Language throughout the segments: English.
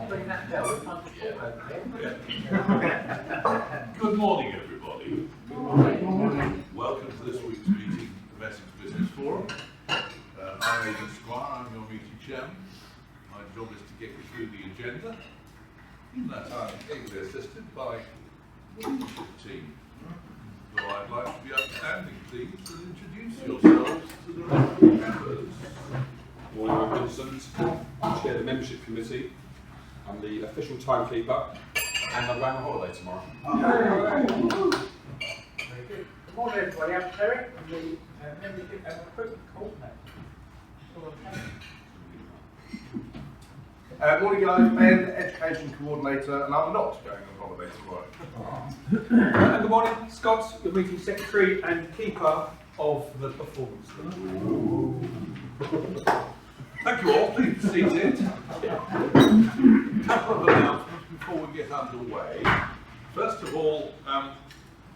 Good morning, everybody. Welcome to this week's meeting of Essex Business Forum. I'm Aidan Squire, I'm your meeting chairman. My job is to get you through the agenda. In that I'm ably assisted by the leadership team. So I'd like to be outstanding, please, and introduce yourselves to the rest of the members. Morning, I'm Vincent, chair of the membership committee. I'm the official timekeeper, and I'm going on holiday tomorrow. Very good. Good morning, everybody. I'm Terry. I'm the membership and recruitment coordinator. Morning guys, Ben, education coordinator, and I'm not going on holiday tomorrow. And good morning, Scott, your meeting secretary and keeper of the performance. Thank you all, please be seated. A couple of announcements before we get underway. First of all,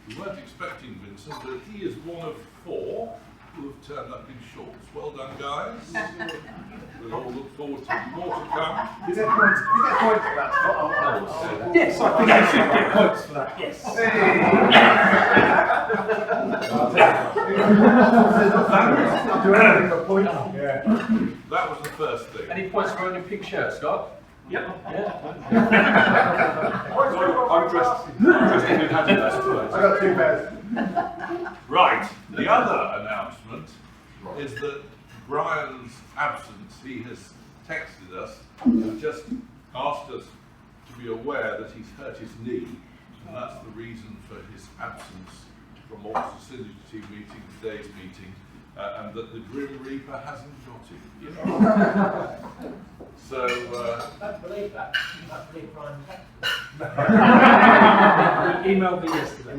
we weren't expecting Vincent, but he is one of 4 who have turned up in shorts. Well done, guys. We'll all look forward to more to come. You get points for that, Scott? Yes, I think I should get points for that, yes. Do anything but points. Yeah. That was the first thing. Any points for wearing your pink shirt, Scott? Yep. I'm dressed in Adidas clothes. I got 2 pairs. Right, the other announcement is that Brian's absence, he has texted us and just asked us to be aware that he's hurt his knee, and that's the reason for his absence from Oxford Synergy meeting, today's meeting, and that the Grim Reaper hasn't got him yet. So, I don't believe that. I don't believe Brian's You emailed me yesterday.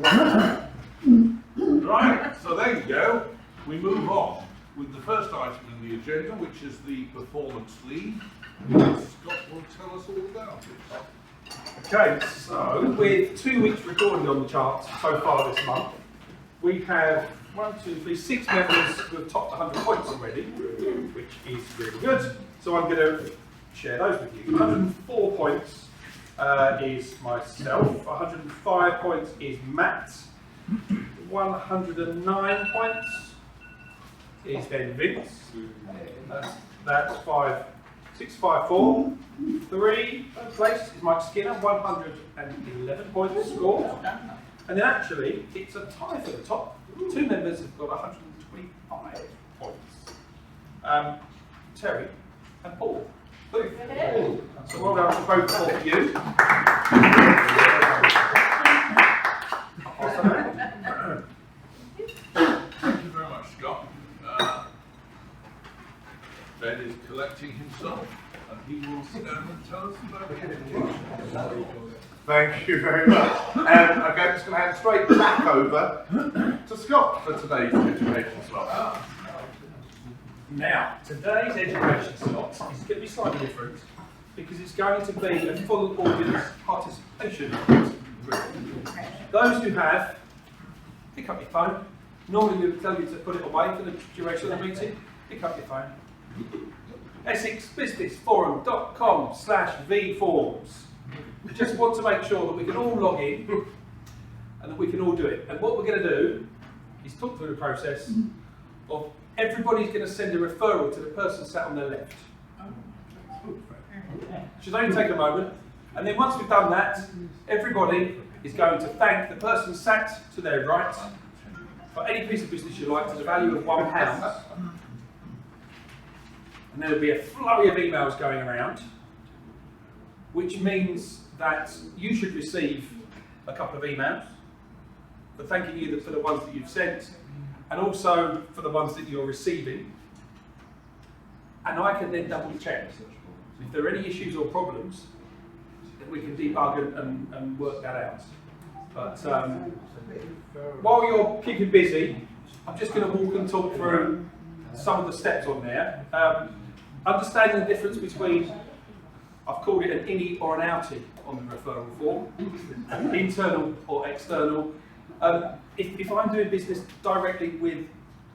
right, so there you go. We move on with the first item in the agenda, which is the performance lead. Scott will tell us all about it. Okay, so with 2 weeks recording on the charts so far this month, we have 6 members who have topped 100 points already, which is really good. So I'm going to share those with you. 104 points is myself, 105 points is Matt, 109 points is then Vince. That's 654. 3rd place is Mike Skinner, 111 points scored. And then actually, it's a tie for the top. 2 members have got 125 points. Terry and Paul. So well done to both of you. Thank you very much, Scott. Ben is collecting himself, and he will stand and tell us about the education. Thank you very much. Okay, I'm just going to hand straight back over to Scott for today's education slot. Now, today's education slot is going to be slightly different because it's going to be a full audience participation group. Those who have, pick up your phone. Normally we would tell you to put it away for the duration of the meeting. Pick up your phone. EssexBusinessForum.com/vforms. We just want to make sure that we can all log in and that we can all do it. And what we're going to do is talk through the process of everybody's going to send a referral to the person sat on their left. Should only take a moment. And then once we've done that, everybody is going to thank the person sat to their right for any piece of business you like to the value of £1. And there'll be a flurry of emails going around, which means that you should receive a couple of emails for thanking you for the ones that you've sent, and also for the ones that you're receiving. And I can then double check. If there are any issues or problems, then we can debug and work that out. But while you're keeping busy, I'm just going to walk and talk through some of the steps on there. Understanding the difference between, I've called it an innie or an outie on the referral form, internal or external. If I'm doing business directly with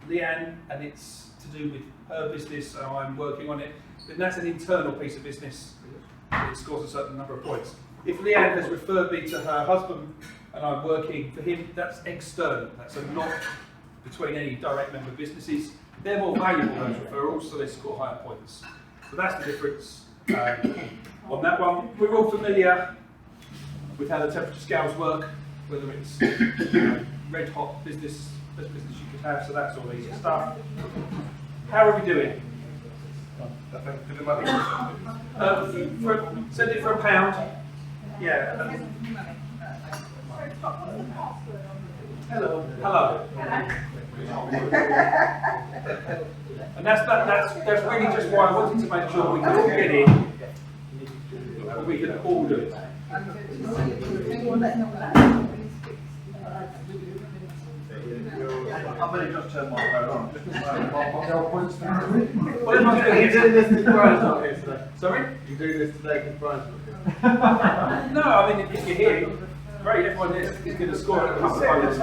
Leanne and it's to do with her business and I'm working on it, then that's an internal piece of business it scores a certain number of points. If Leanne has referred me to her husband and I'm working for him, that's external. That's a not between any direct member businesses. They're more valuable, those referrals, so they score higher points. So that's the difference on that one. We're all familiar with how the temperature scales work, whether it's red hot business, best business you could have, so that's all easy stuff. How are we doing? Send it for £1. Yeah. Hello. Hello. And that's really just why I wanted to make sure we can all get in, and we can all do it. I've only just turned my phone on. What am I doing? You're doing this because Brian's not here today. Sorry? You're doing this today because Brian's not here. No, I mean, if you're here, great, everyone is going to score a couple of points.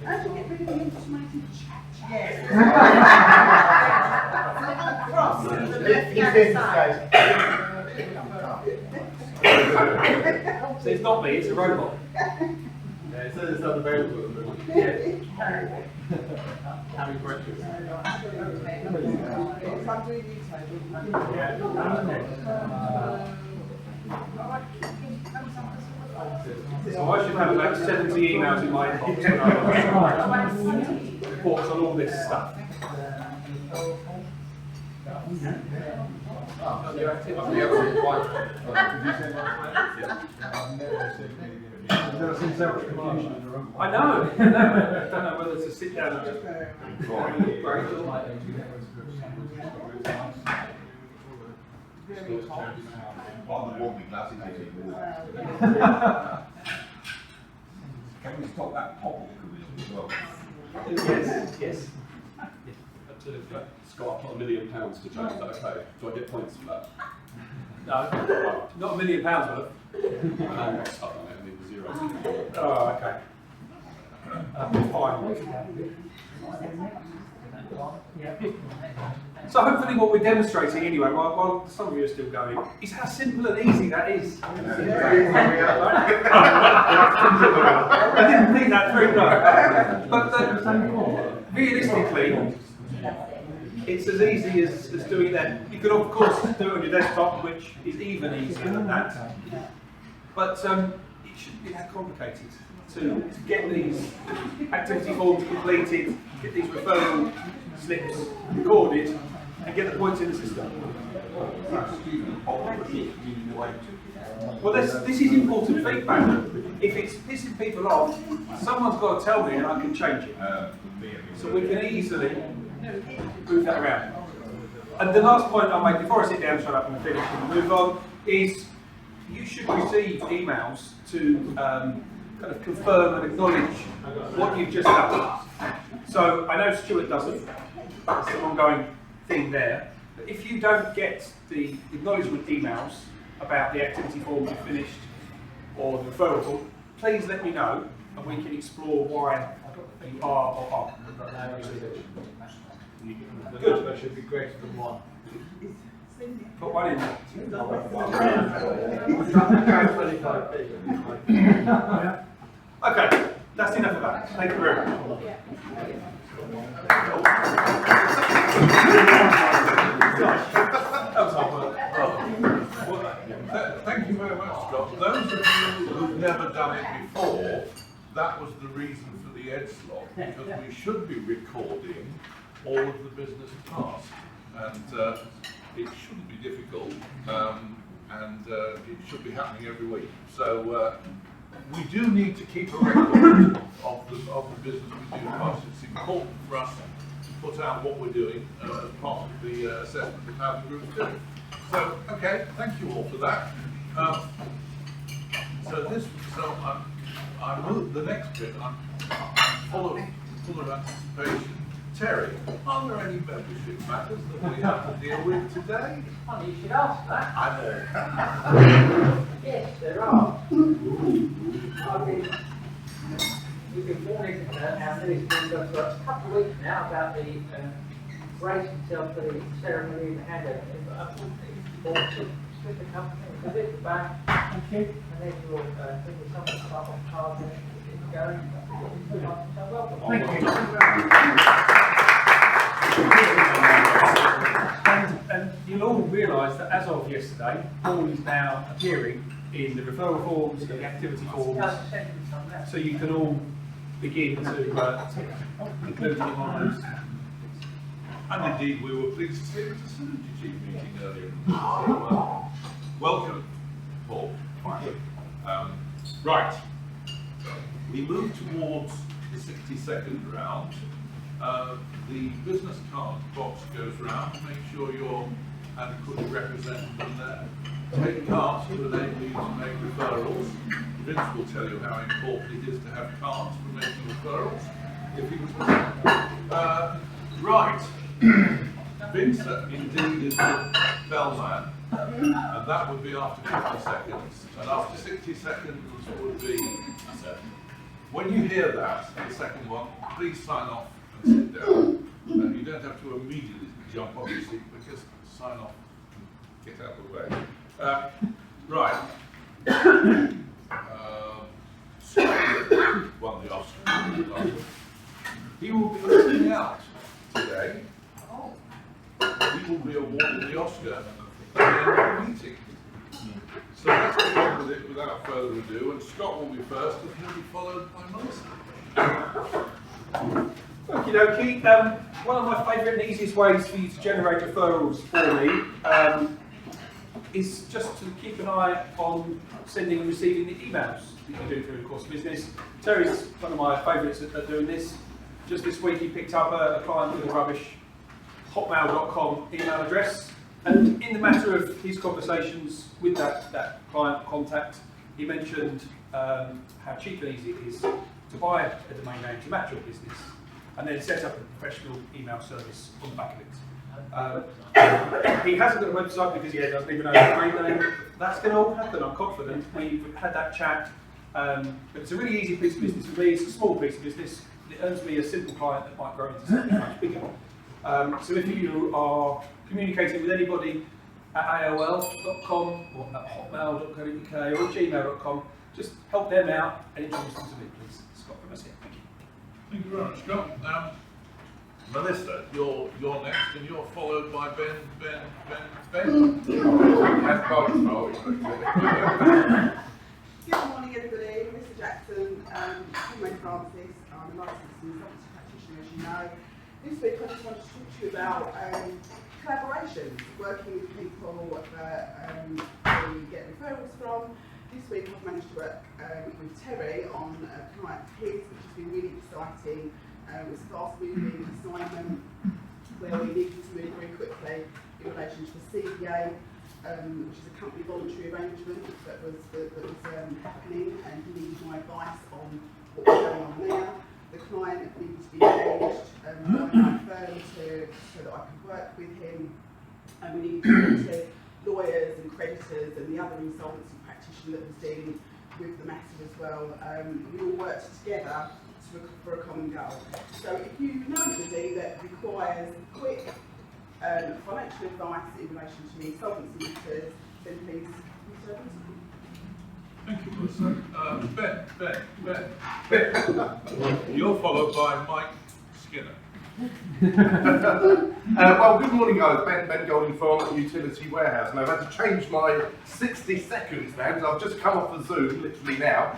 How do you get rid of the automated chat? So it's not me, it's a robot. Yeah, it says it's unavailable. Having breakfast. So I should have about 70 emails in my inbox when I reports on all this stuff. I know. I don't know whether to sit down and just Can we stop that pop as well? Yes. Absolutely. Scott, I put £1 million to change, is that okay? Do I get points for that? No, not £1 million worth. I need the zeros. Oh, okay. Fine. So hopefully what we're demonstrating anyway, while some of you are still going, is how simple and easy that is. I didn't think that through, no. But realistically, it's as easy as doing that. You could of course do it on your desktop, which is even easier than that. But it shouldn't be that complicated to get these activity forms completed, get these referral slips recorded, and get the points in the system. Well, this is important feedback. If it's pissing people off, someone's got to tell me and I can change it. So we can easily move that around. And the last point I'll make before I sit down, shut up and finish and move on, is you should receive emails to kind of confirm and acknowledge what you've just done. So I know Stuart doesn't, it's an ongoing thing there, but if you don't get the acknowledgement emails about the activity form you finished or the referral form, please let me know and we can explore why you are or aren't. Good. That should be greater than 1. Put one in there. 25p. Okay, that's enough of that. Thank you very much. Thank you very much, Scott. Those of you who've never done it before, that was the reason for the Ed slot, because we should be recording all of the business tasks, and it shouldn't be difficult, and it should be happening every week. So we do need to keep a record of the business we do for us. It's important for us to put out what we're doing as part of the assessment of how the group's doing. So, okay, thank you all for that. I move the next bit. I'm full of anticipation. Terry, are there any membership matters that we have to deal with today? Funny you should ask that. I know. Yes, there are. We've been warning our ministers for a couple of weeks now about the race itself for the ceremony and the handover. But unfortunately, split the company, a bit back. Thank you. And then you'll think of something start on card and it's going. So welcome. Thank you. And you'll all realise that as of yesterday, Paul is now appearing in the referral forms and the activity forms, so you can all begin to include him on those. And indeed, we were pleased to see him at a Synergy Chief meeting earlier. So, welcome, Paul. Right. We move towards the 60-second round. The business card box goes round. Make sure you're adequately represented in there. Take cards to enable you to make referrals. Vince will tell you how important it is to have cards for making referrals. If you right. Vince indeed is the bellman, and that would be after 50 seconds. And after 60 seconds would be, when you hear that, the second one, please sign off and sit down. You don't have to immediately jump on your seat, because sign off and get out of the way. Right. Scott won the Oscar. He will be listening out today. He will be awarded the Oscar at the end of the meeting. So let's get on with it without further ado, and Scott will be first, and he'll be followed by Melissa. Okie dokie. One of my favourite and easiest ways for you to generate referrals for me is just to keep an eye on sending and receiving the emails that you do through the course of business. Terry's one of my favourites at doing this. Just this week he picked up a client with a rubbish hotmail.com email address, and in the matter of his conversations with that client contact, he mentioned how cheap and easy it is to buy a domain name to match your business, and then set up a professional email service on the back of it. He hasn't got a website because he doesn't even know the domain name. That's going to all happen, I'm confident. We've had that chat, but it's a really easy piece of business for me. It's a small piece of business. It earns me a simple client that might grow into something much bigger. So if you are communicating with anybody at AOL.com or at hotmail.co.uk or gmail.com, just help them out and introduce them to me, please. Scott from us here. Thank you. Thank you very much, Scott. Melissa, you're next, and you're followed by Ben. Good morning, everybody. Mr. Jackson, Conway Francis. I'm a licensed insolvency practitioner, as you know. This week, I just wanted to talk to you about collaborations, working with people that we get referrals from. This week, I've managed to work with Terry on a client of his, which has been really exciting. It was a fast-moving assignment where we needed to move very quickly in relation to the CBA, which is a company voluntary arrangement that was happening, and he needed my advice on what was going on there. The client needed to be engaged by my firm so that I could work with him, and we needed to speak to lawyers and creditors and the other insolvency practitioner that was dealing with the matter as well. We all worked together for a common goal. So if you know anybody that requires quick financial advice in relation to the insolvency matters, then please reach out. Thank you, Melissa. Ben. You're followed by Mike Skinner. Well, good morning, guys. Ben Golding from Utility Warehouse, and I've had to change my 60 seconds now because I've just come off of Zoom, literally now.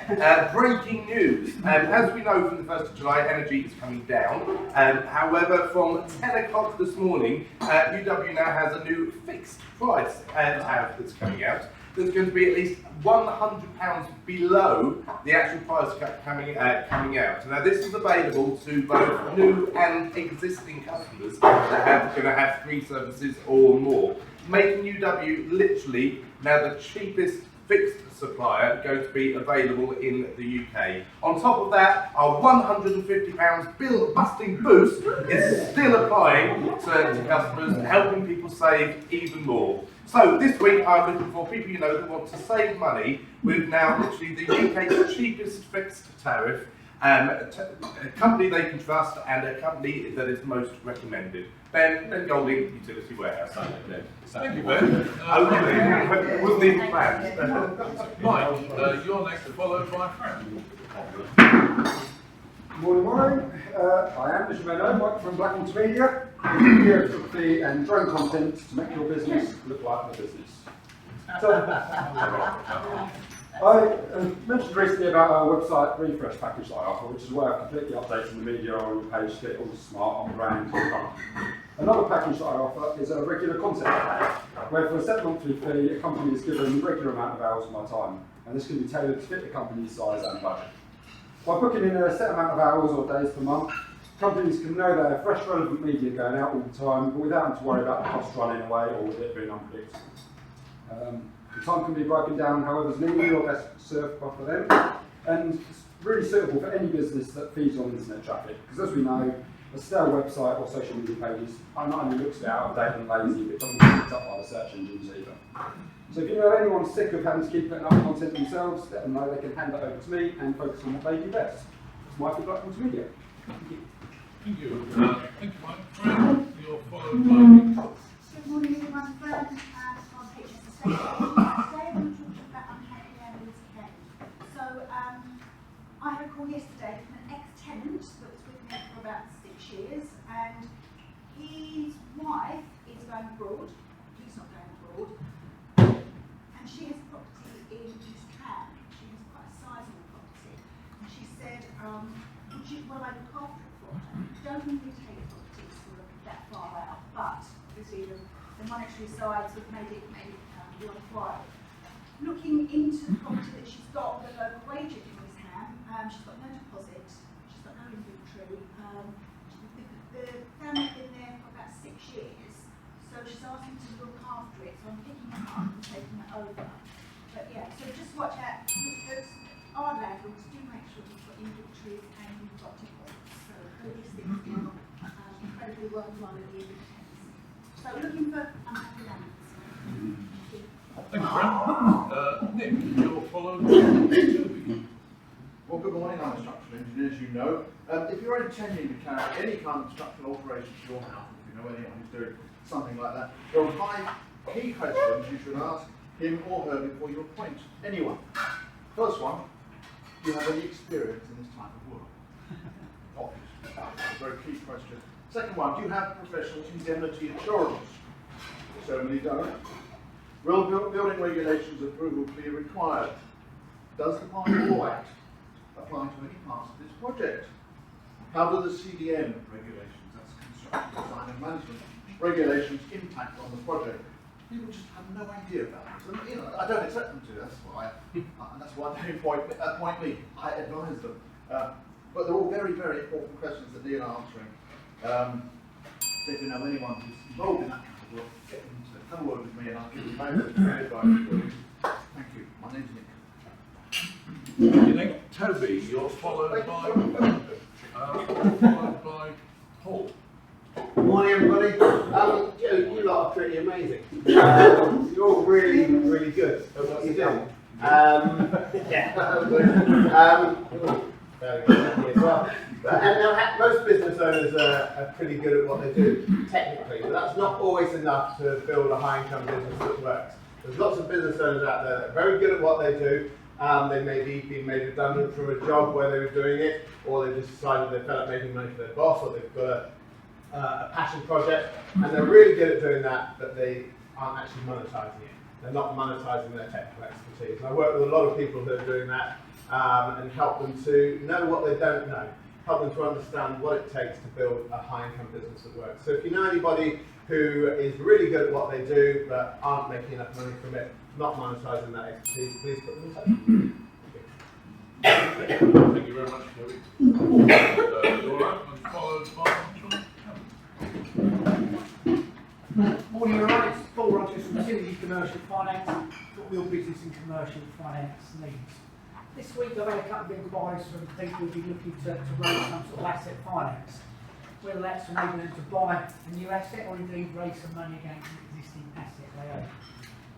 Breaking news. As we know, from the 1st of July, energy is coming down. However, from 10 o'clock this morning, UW now has a new fixed price tariff that's coming out. There's going to be at least £100 below the actual price coming out. Now this is available to both new and existing customers that are going to have 3 services or more, making UW literally now the cheapest fixed supplier going to be available in the UK. On top of that, our £150 bill-busting boost is still applying to customers, helping people save even more. So this week I'm looking for people you know that want to save money with now literally the UK's cheapest fixed tariff, a company they can trust and a company that is most recommended. Ben Golding, Utility Warehouse. Thank you, Ben. It wasn't even planned. Mike, you're next, followed by Frank. Morning. I am, as you may know, Mike from Black Multimedia, video photography and drone content to make your business look like the business. So, I mentioned recently about our website refresh package that I offer, which is where I completely updating the media on your page to get it all smart on brand. Another package that I offer is a regular content package, where for a set monthly fee, a company is given a regular amount of hours of my time, and this can be tailored to fit the company's size and budget. By booking in a set amount of hours or days per month, companies can know they have fresh, relevant media going out all the time, but without having to worry about the cost running away or with it being unpredictable. The time can be broken down however's needed or best served for them, and it's really suitable for any business that feeds on internet traffic, because as we know, a stale website or social media pages not only looks a bit out of date and lazy, but it doesn't get picked up by the search engines either. So if you know anyone sick of having to keep putting up content themselves, let them know they can hand it over to me and focus on what they do best. It's Mike from Black Multimedia. Thank you. Thank you. Thank you, Mike. Frank, you're followed by Nick. Good morning, everyone. Fran from HS Estate. Today I'm going to talk to you about unhappy landlords again. So I had a call yesterday from an ex-tenant that was with me for about 6 years, and his wife is going abroad. He's not going abroad. And she has property in East Ham. She has quite a sizable property. And she said, will I look after it for her? Don't normally take properties sort of that far out, but obviously the monetary side sort of made it worthwhile. Looking into the property that she's got with a local agent in East Ham, she's got no deposit, she's got no inventory. The family's been there for about 6 years, so she's asked me to look after it, so I'm picking it up and taking it over. But yeah, so just watch out. Our landlords do make sure you've got inventories and you've got deposits. So all these things are incredibly worthwhile at the end of the tenancy. So looking for unhappy landlords. Thank you, Frank. Nick, you're followed by Toby. Well, good morning. I'm a structural engineer, as you know. If you're intending to carry out any kind of structural alterations to your house, if you know anyone who's doing something like that, there are 5 key questions you should ask him or her before you appoint anyone. First one, do you have any experience in this type of work? Obviously, that's a very key question. Second one, do you have professional indemnity insurance? So many don't. Will building regulations approval be required? Does the Part 4 Act apply to any parts of this project? How do the CDM regulations, that's construction design and management regulations, impact on the project? People just have no idea about this. And, you know, I don't expect them to. That's why they appoint me. I advise them. But they're all very, very important questions that need answering. So if you know anyone who's involved in that kind of work, get them to have a word with me, and I'll give you my advice. Thank you. My name's Nick. Thank you, Nick. Toby, you're followed by Paul. Good morning, everybody. You lot are pretty amazing. You're all really, really good at what you do. Very good as well. And most business owners are pretty good at what they do, technically, but that's not always enough to build a high-income business that works. There's lots of business owners out there that are very good at what they do. They may be being made redundant from a job where they were doing it, or they just decided they felt like making money for their boss, or they've got a passion project, and they're really good at doing that, but they aren't actually monetizing it. They're not monetizing their technical expertise. And I work with a lot of people who are doing that and help them to know what they don't know, help them to understand what it takes to build a high-income business that works. So if you know anybody who is really good at what they do, but aren't making enough money from it, not monetizing that expertise, please put them in touch. Thank you very much, Toby. You're up and followed by John. Morning, all right. Paul Rogers from Synergy Commercial Finance, got real business and commercial finance needs. This week I've had a couple of inquiries from people who'd be looking to raise some sort of asset finance, whether that's enabling them to buy a new asset or indeed raise some money against an existing asset they own.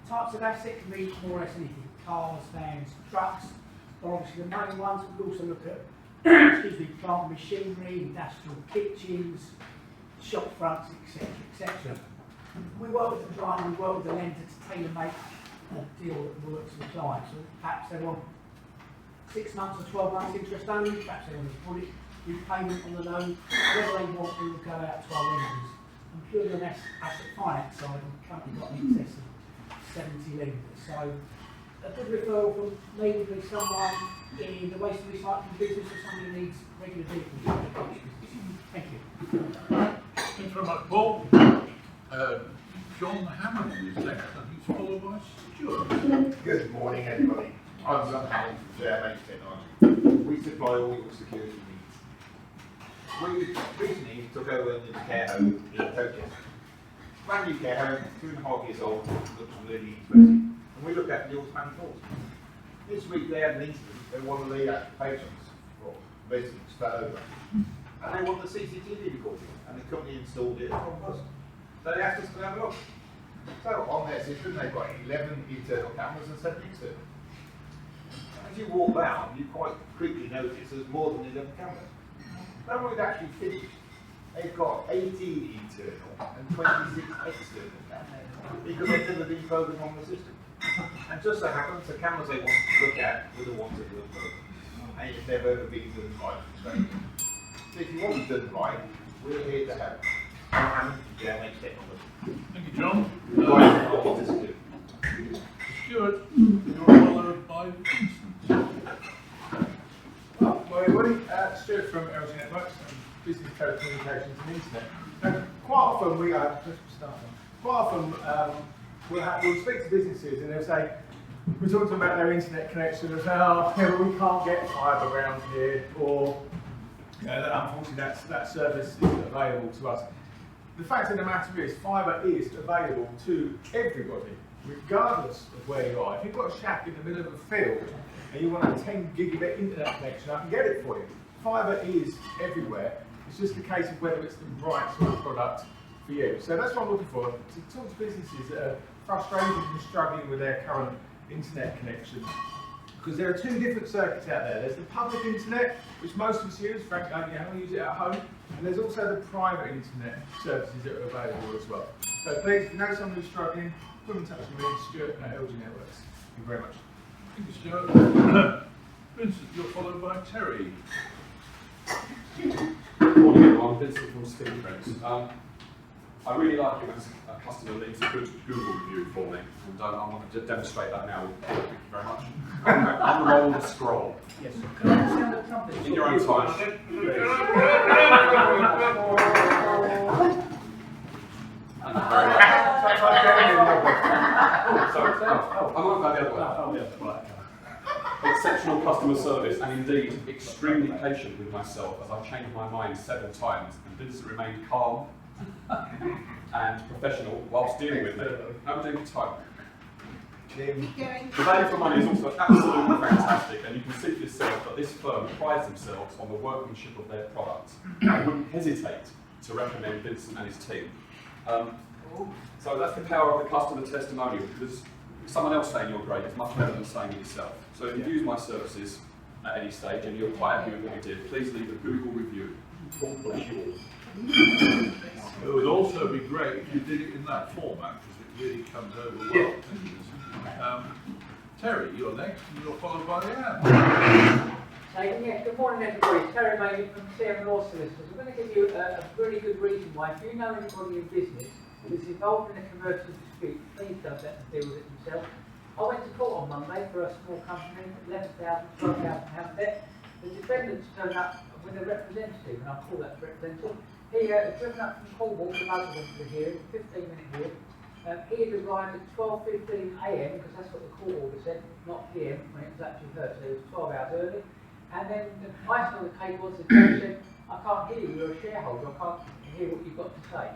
Types of asset can be more or less anything: cars, vans, trucks, or obviously the main ones. We also look at excuse me, plant machinery, industrial kitchens, shop fronts, etc. etc. We work with the client, we work with the lender to tailor make a deal that works for the client. So perhaps they want 6 months or 12 months interest only, perhaps they want a full repayment on the loan. Whatever they want, we will go out to our lenders. And purely on asset finance side, we've currently got an excess of 70 lenders. So a good referral from me would be someone in the waste and recycling business or somebody who needs regular vehicles. Thank you. Thanks very much, Paul. John Hammond is next, and he's followed by Stuart. Good morning, everybody. I'm John Hammond from JMH Technology. We supply all your security needs. We recently took over a new care home in Tokyo. Brand new care home, 2.5 years old, looks really interesting. And we look at the automatic doors. This week they had an incident where one of the patrons, or residents, fell over. And they want the CCTV recording, and the company installed it from us. So they asked us to have a look. So on their system they've got 11 internal cameras and 7 external. As you walk down, you quite quickly notice there's more than 11 cameras. Then we've actually finished. They've got 18 internal and 26 external cameras because they've never been programmed on the system. And just so happens the cameras they want to look at were the ones that were programmed. And it's never ever been done right. So if you want it done right, we're here to help. JMH Technology. Thank you, John. Stuart, you're followed by Vincent. Well, everybody, Stuart from LG Networks and Business Telecommunications and Internet. And quite often we'll speak to businesses and they'll say, we talk to them about their internet connection, they'll say, oh, yeah, well, we can't get fibre around here, or unfortunately that service isn't available to us. The fact of the matter is, fibre is available to everybody, regardless of where you are. If you've got a shack in the middle of a field and you want a 10 gigabit internet connection, I can get it for you. Fibre is everywhere. It's just a case of whether it's the right sort of product for you. So that's what I'm looking for, to talk to businesses that are frustrated and struggling with their current internet connection. Because there are two different circuits out there. There's the public internet, which most of us use, frankly I only use it at home, and there's also the private internet services that are available as well. So please, if you know someone who's struggling, put in touch with me, Stuart at LG Networks. Thank you very much. Thank you, Stuart. Vincent, you're followed by Terry. Good morning, everyone. Vincent from Spin Friends. I really like it when a customer leaves a good Google review for me, and I want to demonstrate that now. Thank you very much. Unroll the scroll. Yes. Can I understand the company? In your own time. Exceptional customer service and indeed extremely patient with myself as I changed my mind several times and Vincent remained calm and professional whilst dealing with me. No doing time. The value for money is also absolutely fantastic, and you can see for yourself that this firm prides themselves on the workmanship of their products. I wouldn't hesitate to recommend Vincent and his team. So that's the power of the customer testimonial, because someone else saying you're great is much better than saying it yourself. So if you use my services at any stage and you're quite happy with what you did, please leave a Google review. God bless you all. It would also be great if you did it in that format, because it really comes over well. Thank you, Vincent. Terry, you're next, and you're followed by Leanne. Yeah, good morning everybody. Terry Maynard from Sierra Law Solicitors. I'm going to give you a really good reason why, if you know anybody in business that's involved in a commercial dispute, please don't let them deal with it themselves. I went to court on Monday for a small company, £11,000, £12,000 debt. The defendants turned up with a representative, and I'll call that representative. He had driven up from Cornwall to London for the hearing, 15-minute hearing. He had arrived at 12:15 AM, because that's what the court order said, not PM, when it was actually heard, so it was 12 hours early. And then the icing on the cake was the judge said, I can't hear you, you're a shareholder, I can't hear what you've got to say.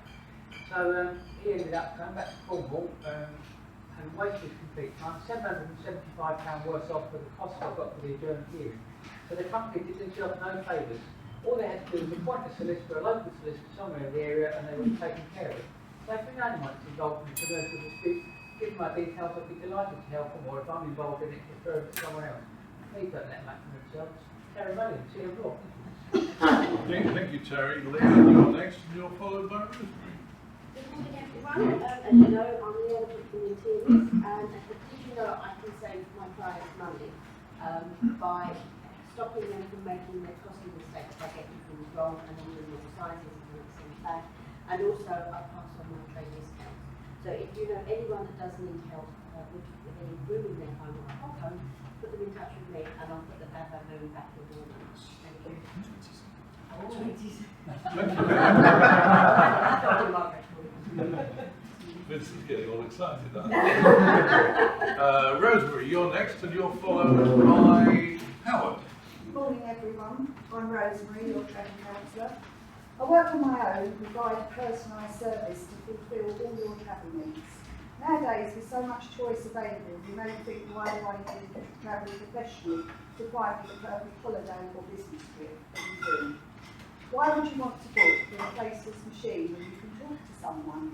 So he ended up going back to Cornwall and wasted complete time, £775 worse off for the cost I got for the adjourned hearing. So the company did themselves no favours. All they had to do was appoint a solicitor, a local solicitor somewhere in the area, and they would have taken care of it. So if anyone wants involved in a commercial dispute, give my details, I'd be delighted to help them, or if I'm involved in it, refer them to someone else. Please don't let them act for themselves. Terry Mullion, see you abroad. Thank you, Terry. Leah, you're next, and you're followed by Rosemary. Good morning, everyone. As you know, I'm the auditor from the teams, and did you know I can save my clients money by stopping them from making their costly mistakes by getting things wrong and then doing all sizes and things back, and also I pass on my trade discounts. So if you know anyone that does need help with any room in their home or a whole home, put them in touch with me and I'll put the Bava home back in the order. Thank you. Vincent's getting all excited, aren't you? Rosemary, you're next, and you're followed by Howard. Good morning, everyone. I'm Rosemary, your training counsellor. I work on my own and provide a personalised service to fulfil all your travel needs. Nowadays, with so much choice available, you may think, why do I need to travel professionally to find the perfect holiday or business trip that you do? Why would you want to book with a faceless machine when you can talk to someone?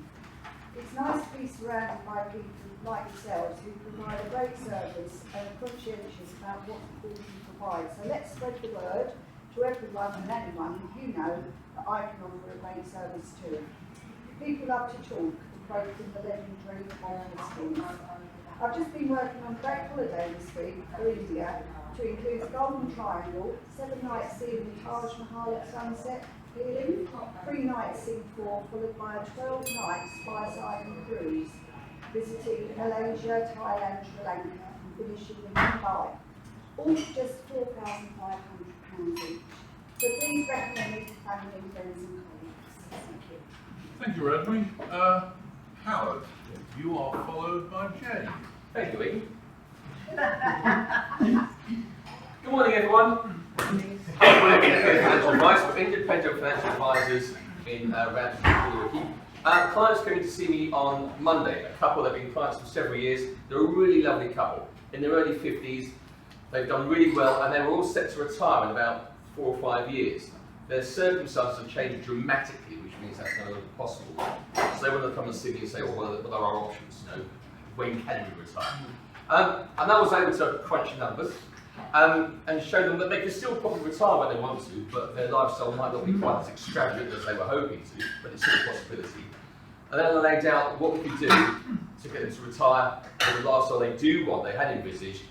It's nice to be surrounded by people like yourselves who provide a great service and are conscientious about what you provide. So let's spread the word to everyone and anyone who you know that I can offer a great service to. People love to talk, to quote from the legendary Hastings. I've just been working on a great holiday this week for India to include the Golden Triangle, 7 nights seeing the Taj Mahal at sunset, healing, 3 nights Singapore, followed by a 12-night spy-siding cruise, visiting Malaysia, Thailand, Sri Lanka, and finishing in Mumbai. All for just £4,500 each. So please recommend it to family, friends and colleagues. Thank you. Thank you, Rosemary. Howard, you are followed by Jane. Thank you, Ian. Good morning, everyone. Financial advice for independent financial advisors in Ramsgate. Clients coming to see me on Monday. A couple that have been clients for several years. They're a really lovely couple in their early 50s. They've done really well, and they were all set to retire in about 4 or 5 years. Their circumstances have changed dramatically, which means that's no longer possible. So they want to come and see me and say, well, what are our options? You know, when can we retire? And I was able to crunch numbers and show them that they can still probably retire when they want to, but their lifestyle might not be quite as extravagant as they were hoping to, but it's still a possibility. And then I laid out what we could do to get them to retire for the lifestyle they do want, they had envisaged,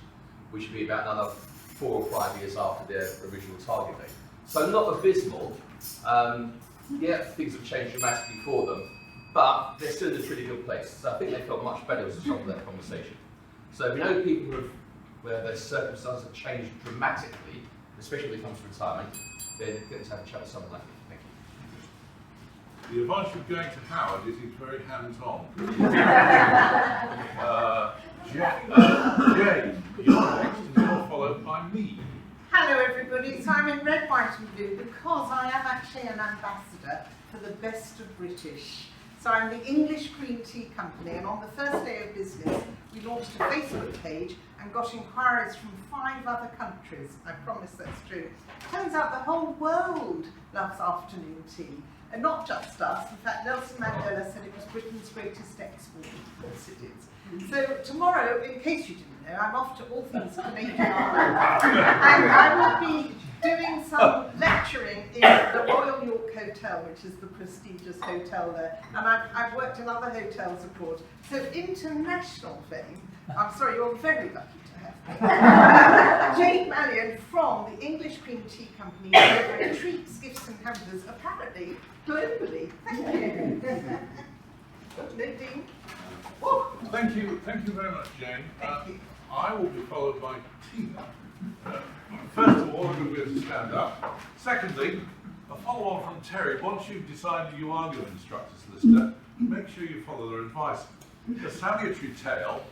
which would be about another 4 or 5 years after their original target date. So not abysmal. Yeah, things have changed dramatically for them, but they're still in a pretty good place. So I think they felt much better as a result of that conversation. So if you know people where their circumstances have changed dramatically, especially when it comes to retirement, then get to have a chat with someone like me. Thank you. The advice you're going to Howard is he's very hands-on. Jane, you're next, and you're followed by me. Hello everybody, so I'm in red, white and blue because I am actually an ambassador for the Best of British. So I'm the English Green Tea Company, and on the first day of business we launched a Facebook page and got inquiries from 5 other countries. I promise that's true. Turns out the whole world loves afternoon tea, and not just us. In fact, Nelson Mandela said it was Britain's greatest export. Of course it is. So tomorrow, in case you didn't know, I'm off to all things Canadian, and I will be doing some lecturing in the Royal York Hotel, which is the prestigious hotel there, and I've worked in other hotels abroad. So international fame, I'm sorry, you're very lucky to have me. Jane Mallion from the English Green Tea Company, delivering treats, gifts and hampers, apparently globally. Thank you. Nadine. Thank you very much, Jane. I will be followed by Tina. First of all, you'll be able to stand up. Secondly, a follow-on from Terry. Once you've decided you are going to instruct a solicitor, make sure you follow their advice. A salutary tale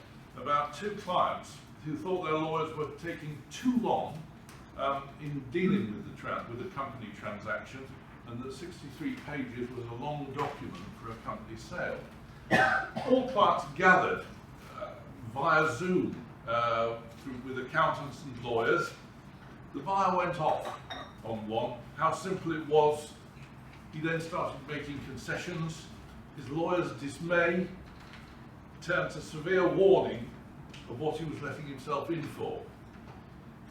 about 2 clients who thought their lawyers were taking too long in dealing with the company transaction, and that 63 pages was a long document for a company sale. All clients gathered via Zoom with accountants and lawyers. The buyer went off on one, how simple it was. He then started making concessions. His lawyer's dismay turned to severe warning of what he was letting himself in for.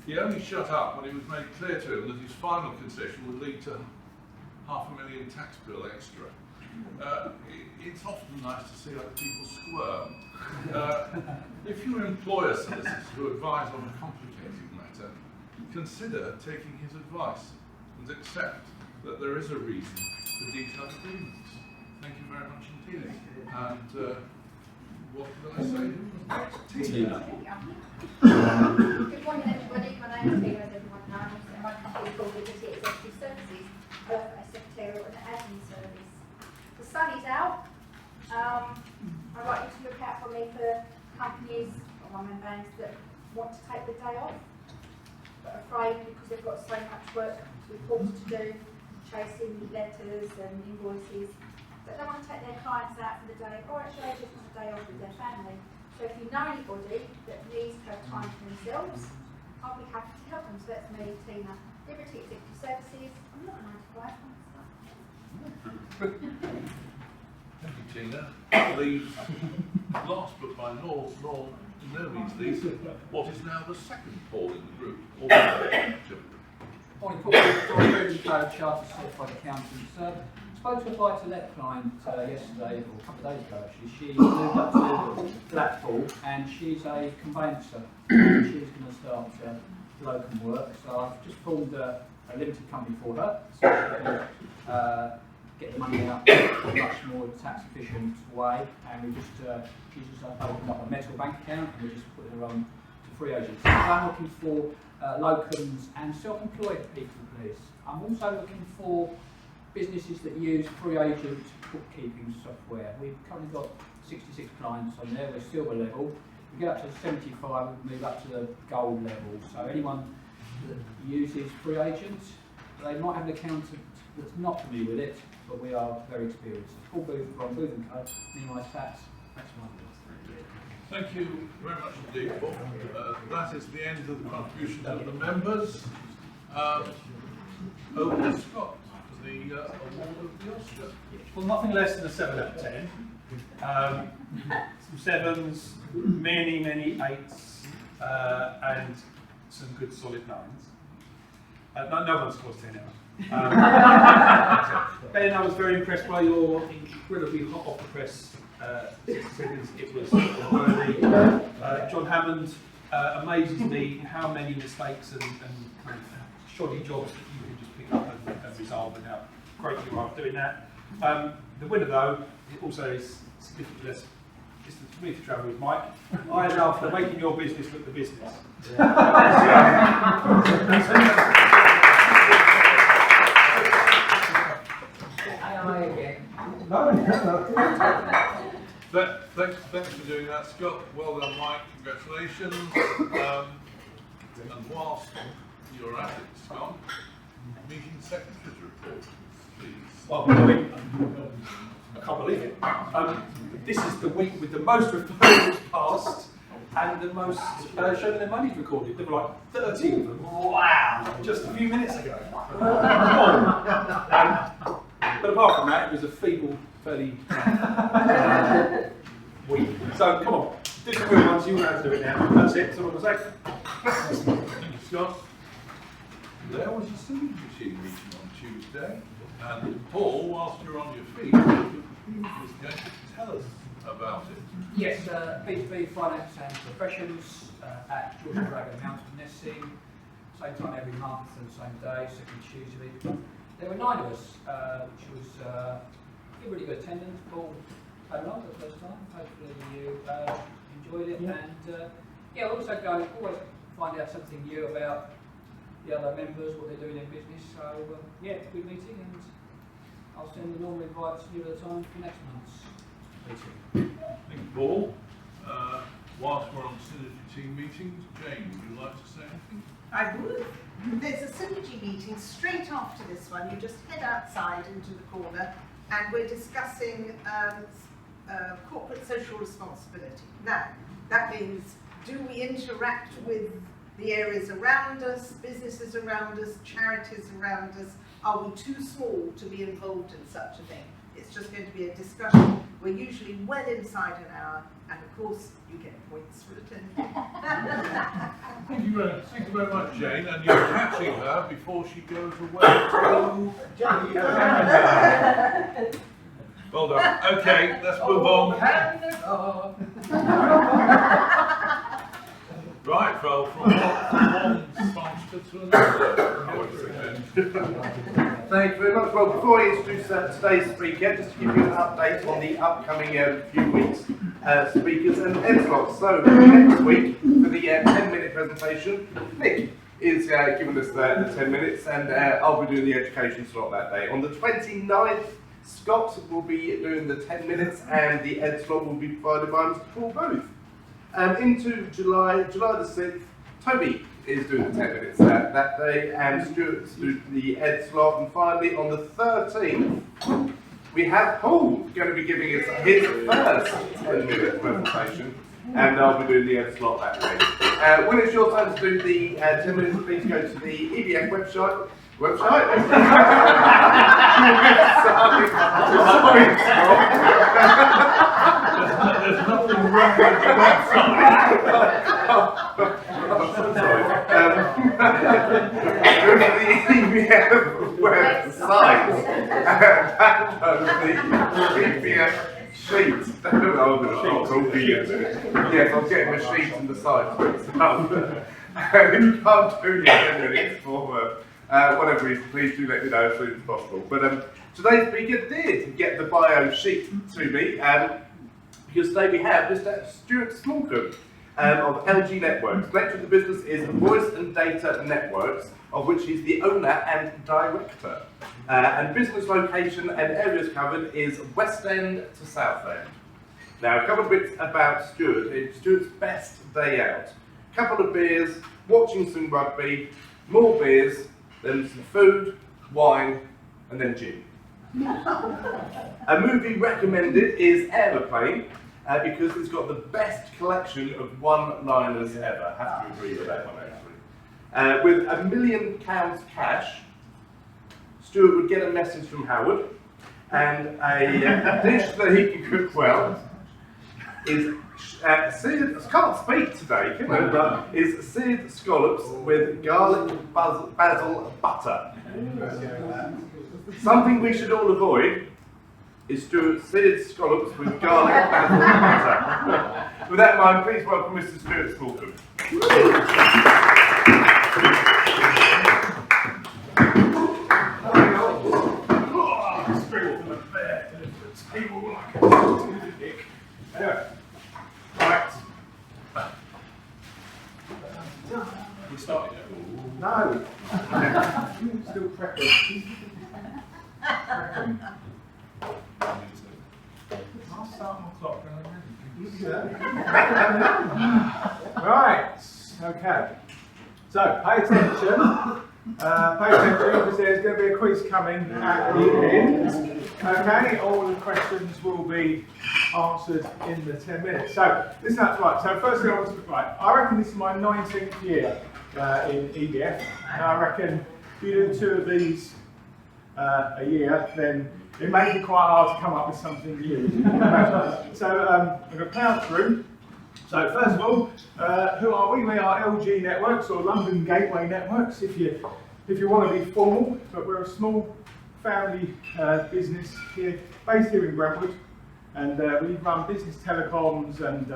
He only shut up when it was made clear to him that his final concession would lead to £500,000 tax bill extra. It's often nice to see other people squirm. If you employ a solicitor to advise on a complicated matter, consider taking his advice and accept that there is a reason for detailed agreements. Thank you very much indeed. And what did I say? Tina. Good morning everybody, my name is Tina, as everyone knows, and my company is called Liberty Executive Services. I offer a secretarial and admin service. The sun is out. I'd like you to look out for me for companies or one-man bands that want to take the day off, but are afraid because they've got so much work, reports to do, chasing letters and invoices, that they want to take their clients out for the day, or actually they just want a day off with their family. So if you know anybody that needs to have time for themselves, I'll be happy to help them. So that's me, Tina. Liberty Executive Services. I'm not a 9 to 5, I'm Thank you, Tina. The last but by no means least, what is now the second Paul in the group? Morning, Paul. John Ruby, Chartered Certified Accountant. Spoke to a buy-to-let client yesterday, or a couple of days ago actually. She moved up to Blackpool and she's a conveyancer. She's going to start locum work, so I've just formed a limited company for her, so she can get the money out in a much more tax efficient way, and we just she's just opened up a medical bank account and we're just putting her on to free agents. So I'm looking for locums and self-employed people, please. I'm also looking for businesses that use free agent bookkeeping software. We've currently got 66 clients on there, we're silver level. We get up to 75, we move up to the gold level. So anyone that uses free agent, they might have an accountant that's not familiar with it, but we are very experienced. Paul Booth from Booth & Co, Minimize Tax. That's my list. Thank you very much indeed, Paul. That is the end of the contributions of the members. Over to Scott for the award of the Oscar. Well, nothing less than a 7 out of 10. Some 7s, many 8s, and some good solid 9s. No one scores 10 out. Ben, I was very impressed by your incredibly hot off the press 60 seconds. It was worthy. John Hammond amazes me how many mistakes and kind of shoddy jobs that you can just pick up and resolve without great you are doing that. The winner though, it also is significantly less distance for me to travel with Mike. I love for making your business look the business. Thanks for doing that, Scott. Well done, Mike. Congratulations. And whilst you're at it, Scott, meeting secretary's report, please. Well, I can't believe it. This is the week with the most referrals passed and the most showing their money's recorded. There were like 30 of them. Wow! Just a few minutes ago. But apart from that, it was a feeble, fairly week. So come on, do some real ones. You know how to do it now. That's it. That's all I'm going to say. Thank you, Scott. There was a signature machine meeting on Tuesday, and Paul, whilst you're on your feet, is going to tell us about it. Yes, B2B Finance and Professions at George Dragon Mountain Nessing, same time every month and same day, second Tuesday. There were 9 of us, which was a really good attendance. Paul came along for the first time. Hopefully you enjoyed it, and yeah, also always find out something new about the other members, what they're doing in business. So yeah, good meeting, and I'll send the normal invites near the time for next month's meeting. Thank you, Paul. Whilst we're on synergy team meetings, Jane, would you like to say anything? I would. There's a synergy meeting straight after this one. You just head outside into the corner and we're discussing corporate social responsibility. Now, that means, do we interact with the areas around us, businesses around us, charities around us? Are we too small to be involved in such a thing? It's just going to be a discussion. We're usually well inside an hour, and of course, you get points for attending. Thank you very much, Jane, and you're catching her before she goes away. Well done. Okay, let's move on. Right, well, from one sponsor to another. Thank you very much. Well, before I introduce today's speaker, just to give you an update on the upcoming few weeks' speakers and end slots. So, next week, for the 10-minute presentation, Nick is giving us the 10 minutes, and I'll be doing the education slot that day. On the 29th, Scott will be doing the 10 minutes, and the ed slot will be provided by Mr. Paul Booth. Into July the 6th, Toby is doing the 10 minutes that day, and Stuart's doing the ed slot. And finally, on the 13th, we have Paul going to be giving us his first 10-minute presentation, and I'll be doing the ed slot that day. When it's your time to do the 10 minutes, please go to the EBF website. There's nothing wrong with the website. Go to the EBF website and the EBF sheet. Yes, I'm getting the sheet and the site mixed up. You can't do your 10 minutes for whatever reason, please do let me know as soon as possible. But today's speaker did get the bio sheet to me, because today we have Mr. Stuart Smallcombe of LG Networks. The nature of the business is Voice and Data Networks, of which he's the owner and director. And business location and areas covered is West End to South End. Now, a couple of bits about Stuart. It's Stuart's best day out. A couple of beers, watching some rugby, more beers, then some food, wine, and then gin. A movie recommended is Aeroplane, because it's got the best collection of one-liners ever. I have to agree with that one, actually. With £1 million cash, Stuart would get a message from Howard, and a dish that he can cook well is seared, I can't speak today, can I? But is seared scallops with garlic basil butter. Something we should all avoid is Stuart's seared scallops with garlic basil butter. With that in mind, please welcome Mr. Stuart Smallcombe. Anyway, right. We started it. No. Still prepping. I'll start my clock when I'm ready. Right. Okay. So, pay attention. Because there's going to be a quiz coming at the end. Okay, all the questions will be answered in the 10 minutes. So, this is right. So, firstly, I want to right. I reckon this is my 19th year in EBF, and I reckon if you do 2 of these a year, then it may be quite hard to come up with something new. So, I'm going to power through. So first of all, who are we? We are LG Networks, or London Gateway Networks, if you want to be formal. But we're a small family business here, based here in Brentwood, and we run business telecoms and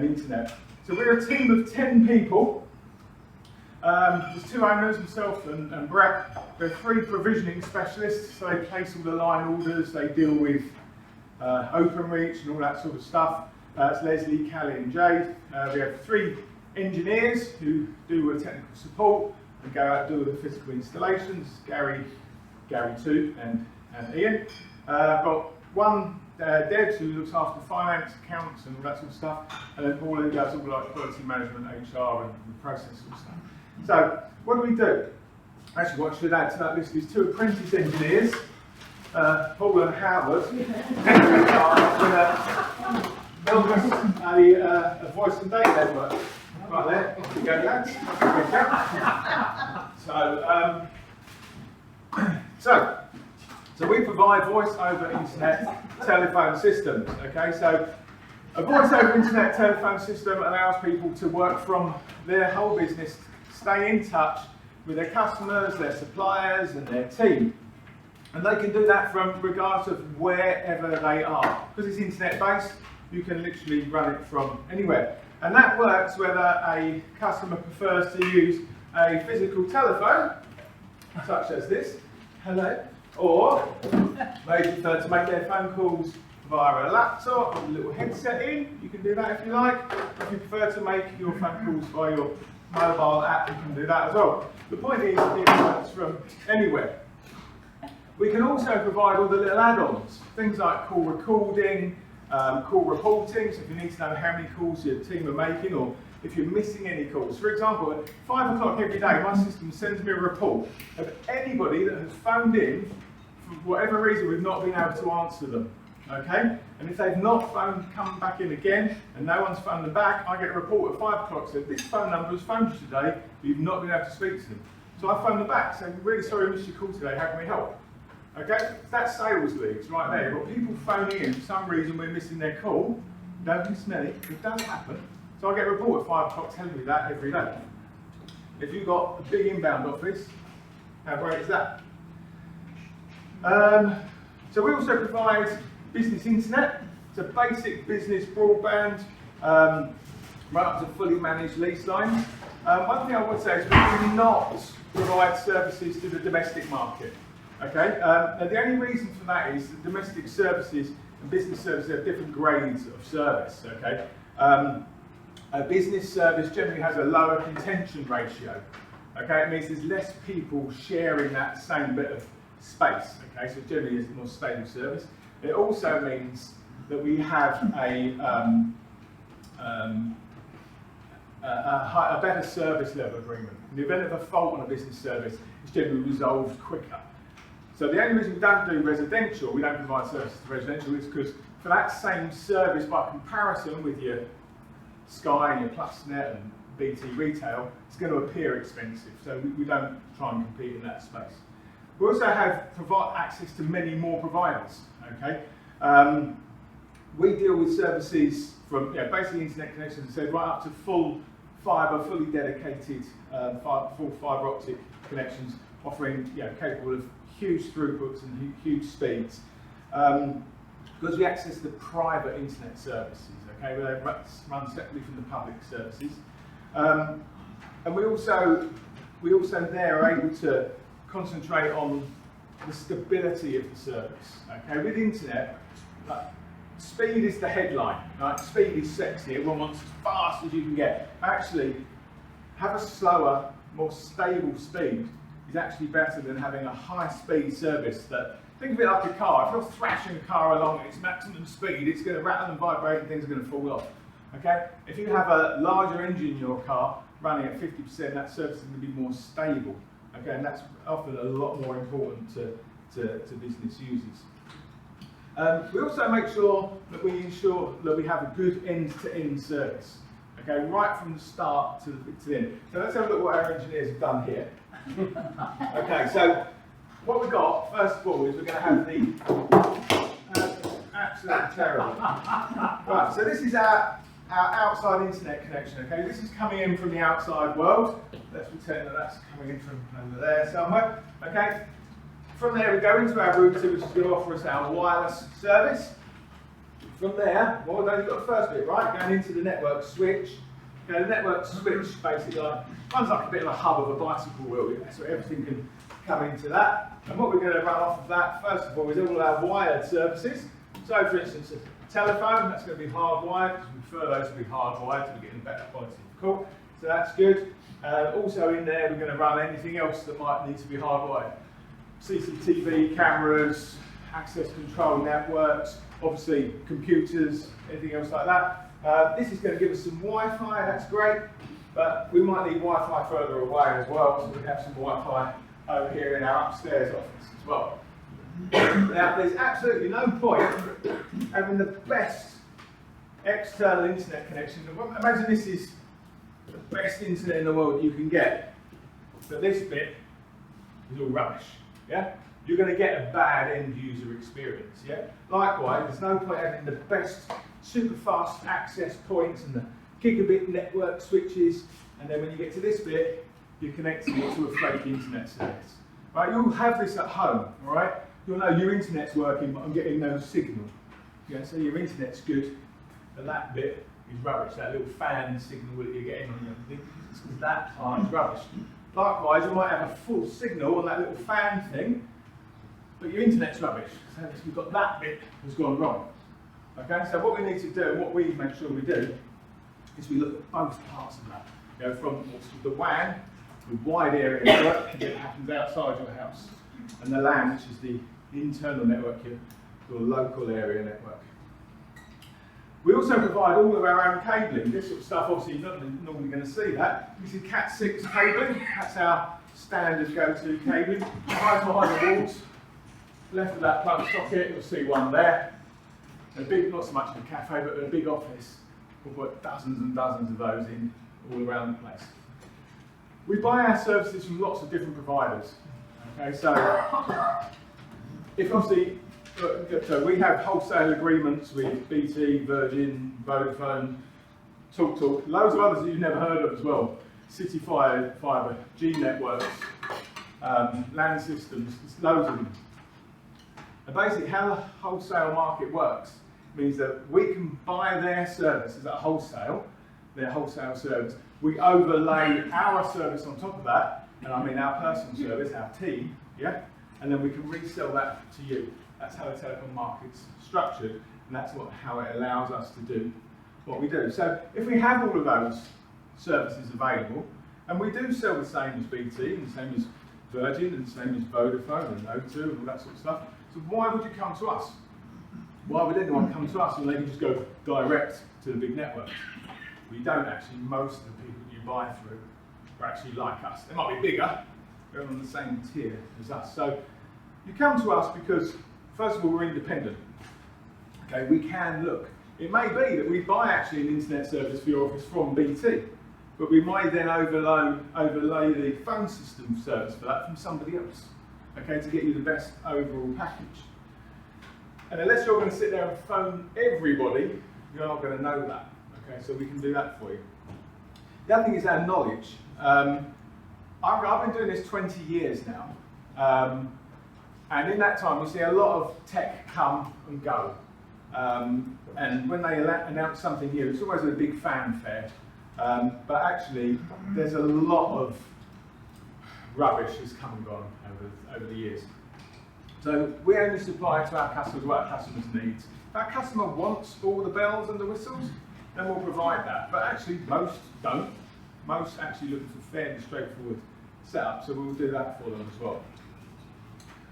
internet. So we're a team of 10 people. There's 2 owners, myself and Brett. We're 3 provisioning specialists, so they place all the line orders, they deal with OpenReach and all that sort of stuff. It's Leslie, Callie and Jade. We have 3 engineers who do technical support and go out and do the physical installations, Gary too, and Ian. I've got 1 Deb who looks after finance, accounts and all that sort of stuff, and then Paul who does all like quality management, HR and the process sort of stuff. So, what do? Actually, what I should add to that list is 2 apprentice engineers, Paul and Howard, build us a voice and data network. Right there, off you go, lads. So we provide voice over internet telephone systems. Okay, so a voice over internet telephone system allows people to work from their whole business, stay in touch with their customers, their suppliers, and their team. And they can do that from regardless of wherever they are. Because it's internet based, you can literally run it from anywhere. And that works whether a customer prefers to use a physical telephone, such as this, hello, or they prefer to make their phone calls via a laptop with a little headset in. You can do that if you like. If you prefer to make your phone calls via your mobile app, you can do that as well. The point is, it works from anywhere. We can also provide all the little add-ons, things like call recording, call reporting, so if you need to know how many calls your team are making, or if you're missing any calls. For example, at 5 o'clock every day, my system sends me a report of anybody that has phoned in, for whatever reason we've not been able to answer them. Okay? And if they've not come back in again, and no one's phoned them back, I get a report at 5 o'clock saying, this phone number has phoned you today, but you've not been able to speak to them. So I phone them back, saying, really sorry I missed your call today, how can we help? Okay, that's sales leads right there. You've got people phoning in, for some reason we're missing their call. Don't miss many, it does happen. So I get a report at 5 o'clock telling me that every day. If you've got a big inbound office, how great is that? So we also provide business internet, it's a basic business broadband, right up to fully managed lease lines. One thing I would say is we do not provide services to the domestic market. Okay, and the only reason for that is that domestic services and business services have different grades of service. Okay, a business service generally has a lower contention ratio. Okay, it means there's less people sharing that same bit of space. Okay, so generally it's a more stable service. It also means that we have a better service level agreement. In the event of a fault on a business service, it's generally resolved quicker. So the only reason we don't do residential, we don't provide services to residential, is because for that same service, by comparison with your Sky and your PlusNet and BT Retail, it's going to appear expensive. So we don't try and compete in that space. We also provide access to many more providers. Okay, we deal with services from basically internet connections, as I said, right up to full fibre, fully dedicated full fibre optic connections, offering capable of huge throughputs and huge speeds. Because we access the private internet services, okay, where they run separately from the public services, and we also there are able to concentrate on the stability of the service. Okay, with internet, speed is the headline. Right? Speed is sexy. Everyone wants as fast as you can get. Actually, have a slower, more stable speed is actually better than having a high-speed service. That think of it like a car. If you're thrashing a car along at its maximum speed, it's going to rattle and vibrate, and things are going to fall off. Okay. If you have a larger engine in your car running at 50%, that service is going to be more stable. Okay, and that's often a lot more important to business users. We also make sure that we ensure that we have a good end-to-end service. Okay, right from the start to the end. So let's have a look at what our engineers have done here. Okay, so what we've got, first of all, is we're going to have the absolutely terrible. Right, so this is our outside internet connection. Okay, this is coming in from the outside world. Let's pretend that that's coming in from over there somewhere. Okay, from there we go into our router, which is going to offer us our wireless service. From there, well, we've got the first bit, right? Going into the network switch. Okay, the network switch basically runs like a bit of a hub of a bicycle wheel, so everything can come into that. And what we're going to run off of that, first of all, is all our wired services. So, for instance, a telephone, that's going to be hardwired, because we prefer those to be hardwired to get a better quality of call. So that's good. Also in there, we're going to run anything else that might need to be hardwired. CCTV, cameras, access control networks, obviously computers, anything else like that. This is going to give us some Wi-Fi, that's great. But we might need Wi-Fi further away as well, so we have some Wi-Fi over here in our upstairs office as well. Now, there's absolutely no point having the best external internet connection. Imagine this is the best internet in the world you can get, but this bit is all rubbish. Yeah, you're going to get a bad end user experience. Yeah. Likewise, there's no point having the best super fast access points and the gigabit network switches, and then when you get to this bit, you're connecting it to a flaky internet service. Right? You'll have this at home. All right. You'll know your internet's working, but I'm getting no signal. Yeah, so your internet's good, but that bit is rubbish. That little fan signal that you're getting on your thing, that part is rubbish. Likewise, you might have a full signal on that little fan thing, but your internet's rubbish. So we've got that bit has gone wrong. Okay, so what we need to do, and what we make sure we do, is we look at both parts of that. You know, from the WAN, the wide area network that happens outside your house, and the LAN, which is the internal network, your local area network. We also provide all of our own cabling. This sort of stuff, obviously, you're not normally going to see that. This is Cat6 cabling. That's our standard go-to cabling. Right behind the walls, left of that plug socket, you'll see one there. A big, not so much of a cafe, but a big office. We'll put dozens and dozens of those in all around the place. We buy our services from lots of different providers. Okay, so if obviously, so we have wholesale agreements with BT, Virgin, Vodafone, TalkTalk, loads of others that you've never heard of as well. City Fibre, G Networks, LAN Systems, there's loads of them. And basically how the wholesale market works means that we can buy their services at wholesale, their wholesale service. We overlay our service on top of that, and I mean our personal service, our team, yeah? And then we can resell that to you. That's how the telecom market's structured, and that's how it allows us to do what we do. So if we have all of those services available, and we do sell the same as BT, and the same as Virgin, and the same as Vodafone, and O2, and all that sort of stuff, so why would you come to us? Why would anyone come to us when they can just go direct to the big networks? We don't actually. Most of the people you buy through are actually like us. They might be bigger, they're on the same tier as us. So you come to us because, first of all, we're independent. Okay, we can look. It may be that we buy actually an internet service for your office from BT, but we might then overlay the phone system service for that from somebody else, okay, to get you the best overall package. And unless you're going to sit there and phone everybody, you're not going to know that. Okay, so we can do that for you. The other thing is our knowledge. I've been doing this 20 years now, and in that time we see a lot of tech come and go. And when they announce something new, it's always a big fanfare. But actually, there's a lot of rubbish that's come and gone over the years. So we only supply to our customers what our customers need. If our customer wants all the bells and the whistles, then we'll provide that. But actually, most don't. Most actually look for fairly straightforward setup, so we'll do that for them as well.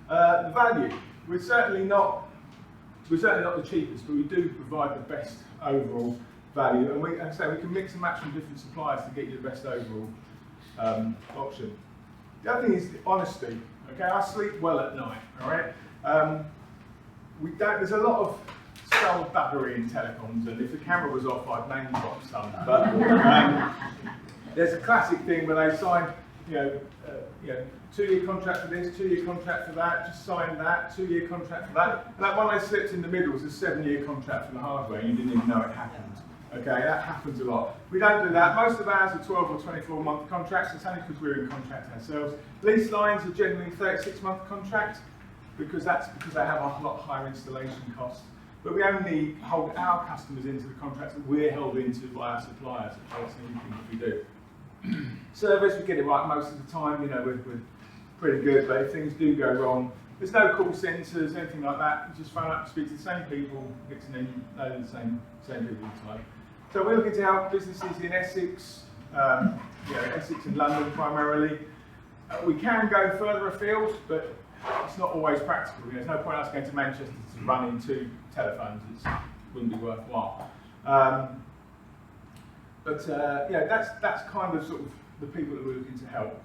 The value, we're certainly not the cheapest, but we do provide the best overall value. And we can mix and match from different suppliers to get you the best overall option. The other thing is the honesty. Okay, I sleep well at night. All right. There's a lot of skullduggery in telecoms, and if the camera was off, I'd name drop some. But there's a classic thing where they sign, 2-year contract for this, 2-year contract for that, just sign that, 2-year contract for that. And that one they slipped in the middle was a 7-year contract for the hardware, and you didn't even know it happened. Okay, that happens a lot. We don't do that. Most of ours are 12 or 24-month contracts. It's only because we're in contract ourselves. Lease lines are generally 36-month contracts because they have a lot higher installation costs. But we only hold our customers into the contracts that we're held into by our suppliers. That's anything that we do. Service, we get it right most of the time. We're pretty good. But if things do go wrong, there's no call centres, anything like that. You just phone up and speak to the same people, get to know the same people all the time. So we're looking to help businesses in Essex, Essex and London primarily. We can go further afield, but it's not always practical. There's no point us going to Manchester to run into telephones. It wouldn't be worthwhile. But yeah, that's kind of sort of the people that we're looking to help.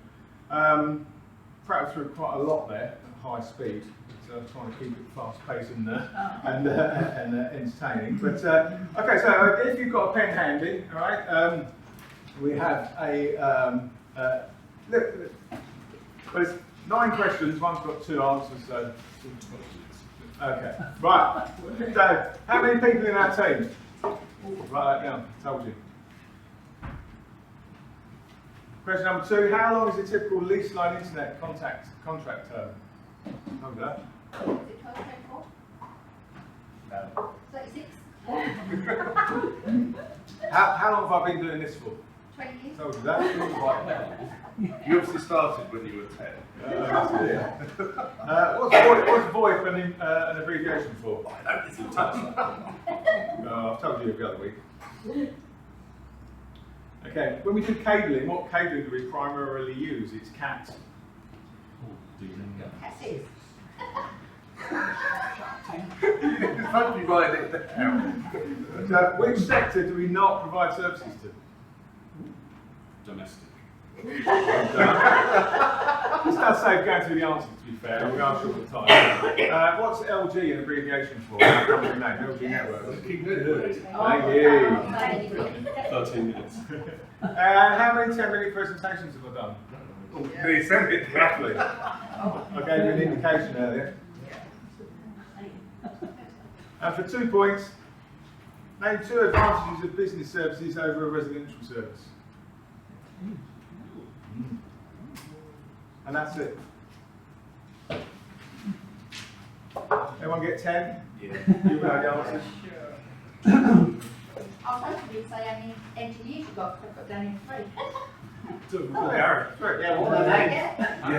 Prattled through quite a lot there at high speed, so I was trying to keep it fast paced and entertaining. But okay, so if you've got a pen handy, all right, we have a look. Well, it's 9 questions. One's got 2 answers, so okay. Right. So, how many people in our team? Write that down. Told you. Question number 2, how long is a typical lease line internet contract term? Hold that. Is it 12, 24? 36? How long have I been doing this for? 20 years? Told you that. You obviously started when you were 10. What's VoIP an abbreviation for? I know this will touch that. No, I've told you the other week. Okay, when we do cabling, what cabling do we primarily use? It's Cat. Cat 6. It's funny writing it down. So, which sector do we not provide services to? Domestic. This does save going through the answer, to be fair. We are short of time. What's LG an abbreviation for? LG Network. Keep good. Thank you. 13 minutes. How many 10-minute presentations have I done? They sent it Roughly. I gave you an indication earlier. And for 2 points, name 2 advantages of business services over a residential service. And that's it. Everyone get 10? Yeah. You know the answers. I was hoping you'd say how many engineers you got, because I've got down in 3. Yeah, what Well, are I they? get it. I'm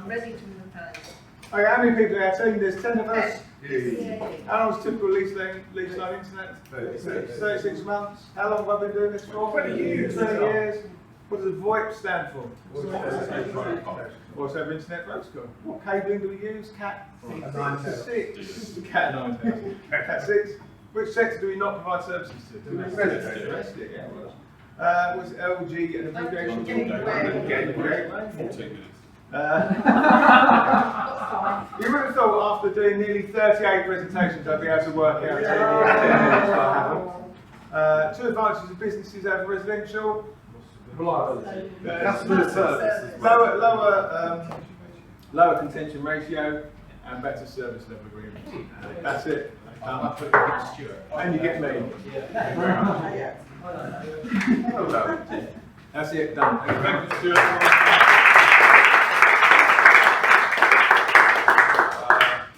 ready to move on. Okay, how many people are our team? There's 10 of us. Yeah. How long is typical lease line internet? 36 months. How long have I been doing this for? 20 years. 20 years. What does VoIP stand for? Voice over Internet Protocol. What cabling do we use? Cat 6. Cat 9000. Cat 6. Which sector do we not provide services to? Domestic. Yeah, well. Was LG an abbreviation? 14 minutes. You would have thought after doing nearly 38 presentations I'd be able to work out 10 minutes. 2 advantages of businesses over residential. Reliability. Customer service. Lower contention ratio and better service level agreements. That's it. And you get me. Hello. That's it, done. Thank you, Stuart.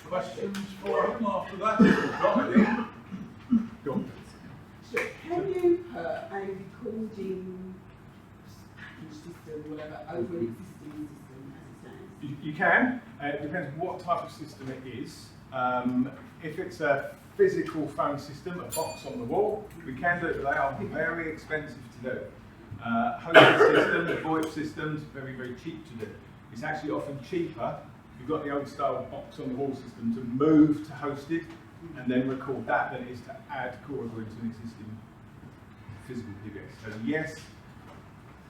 Questions for him after that? If we've got any. Go on. So can you put a recording package system, whatever, over an existing system as it stands? You can. It depends what type of system it is. If it's a physical phone system, a box on the wall, we can do it, but they are very expensive to do. Hosted systems, VoIP systems, very, very cheap to do. It's actually often cheaper if you've got the old style box on the wall system to move to hosted and then record that than it is to add core into an existing physical PBX. So yes,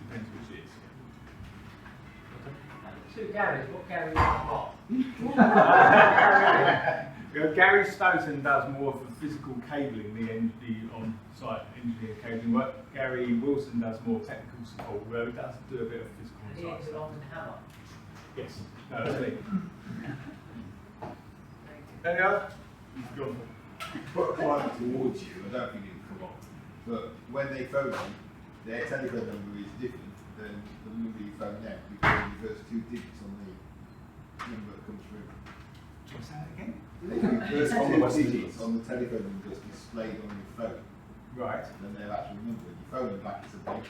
depends which it is. Two Garys, what Gary what? Gary Stoughton does more of the physical cabling, the on-site engineer cabling work. Gary Wilson does more technical support, where he does do a bit of physical on-site stuff. Yes. No, that's me. Any other? Go on. Put a client towards you, I don't think it will come up. But when they phone you, their telephone number is different than the number you phone now, because the first 2 digits on the number that comes through. Shall I say that again? The first 2 digits on the telephone number that's displayed on your phone. Right. Then their actual number. You phone them back, it's a blank.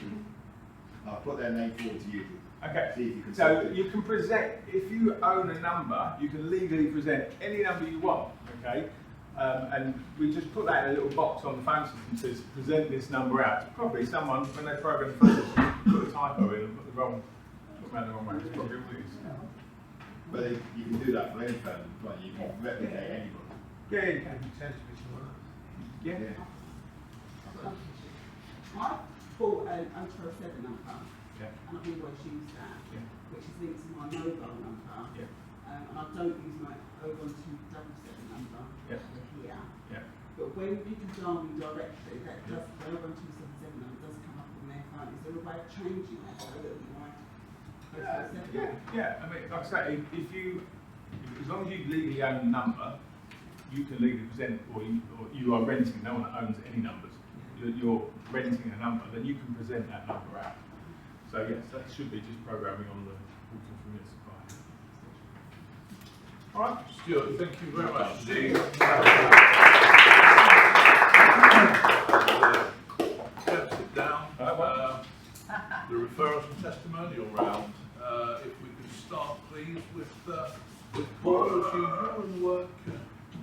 I'll put their name forward to you. Okay. See if you can So you can present, if you own a number, you can legally present any number you want. Okay. And we just put that in a little box on the phone system to present this number out. Probably someone, when they program the phone system, put a typo in and put the wrong way. It's probably what it is. But you can do that for any firm, like you can replicate anybody. Yeah, you can. Yeah. I bought an 007 number, Yeah. and I've always used that, Yeah. which is linked to my mobile number. Yeah. And I don't use my 01277 number Yeah. here. Yeah. But when people dial me directly, that does, the 01277 number does come up on their phone. Is there a way of changing that so that my 007? Yeah. I mean, like I say, if you, as long as you legally own the number, you can legally present, or you are renting. No one owns any numbers. You're renting a number, then you can present that number out. So yes, that should be just programming on the portal from your supplier. All right, Stuart, thank you very much indeed. Sit down. The referrals and testimonial round. If we could start, please, with Paul as usual and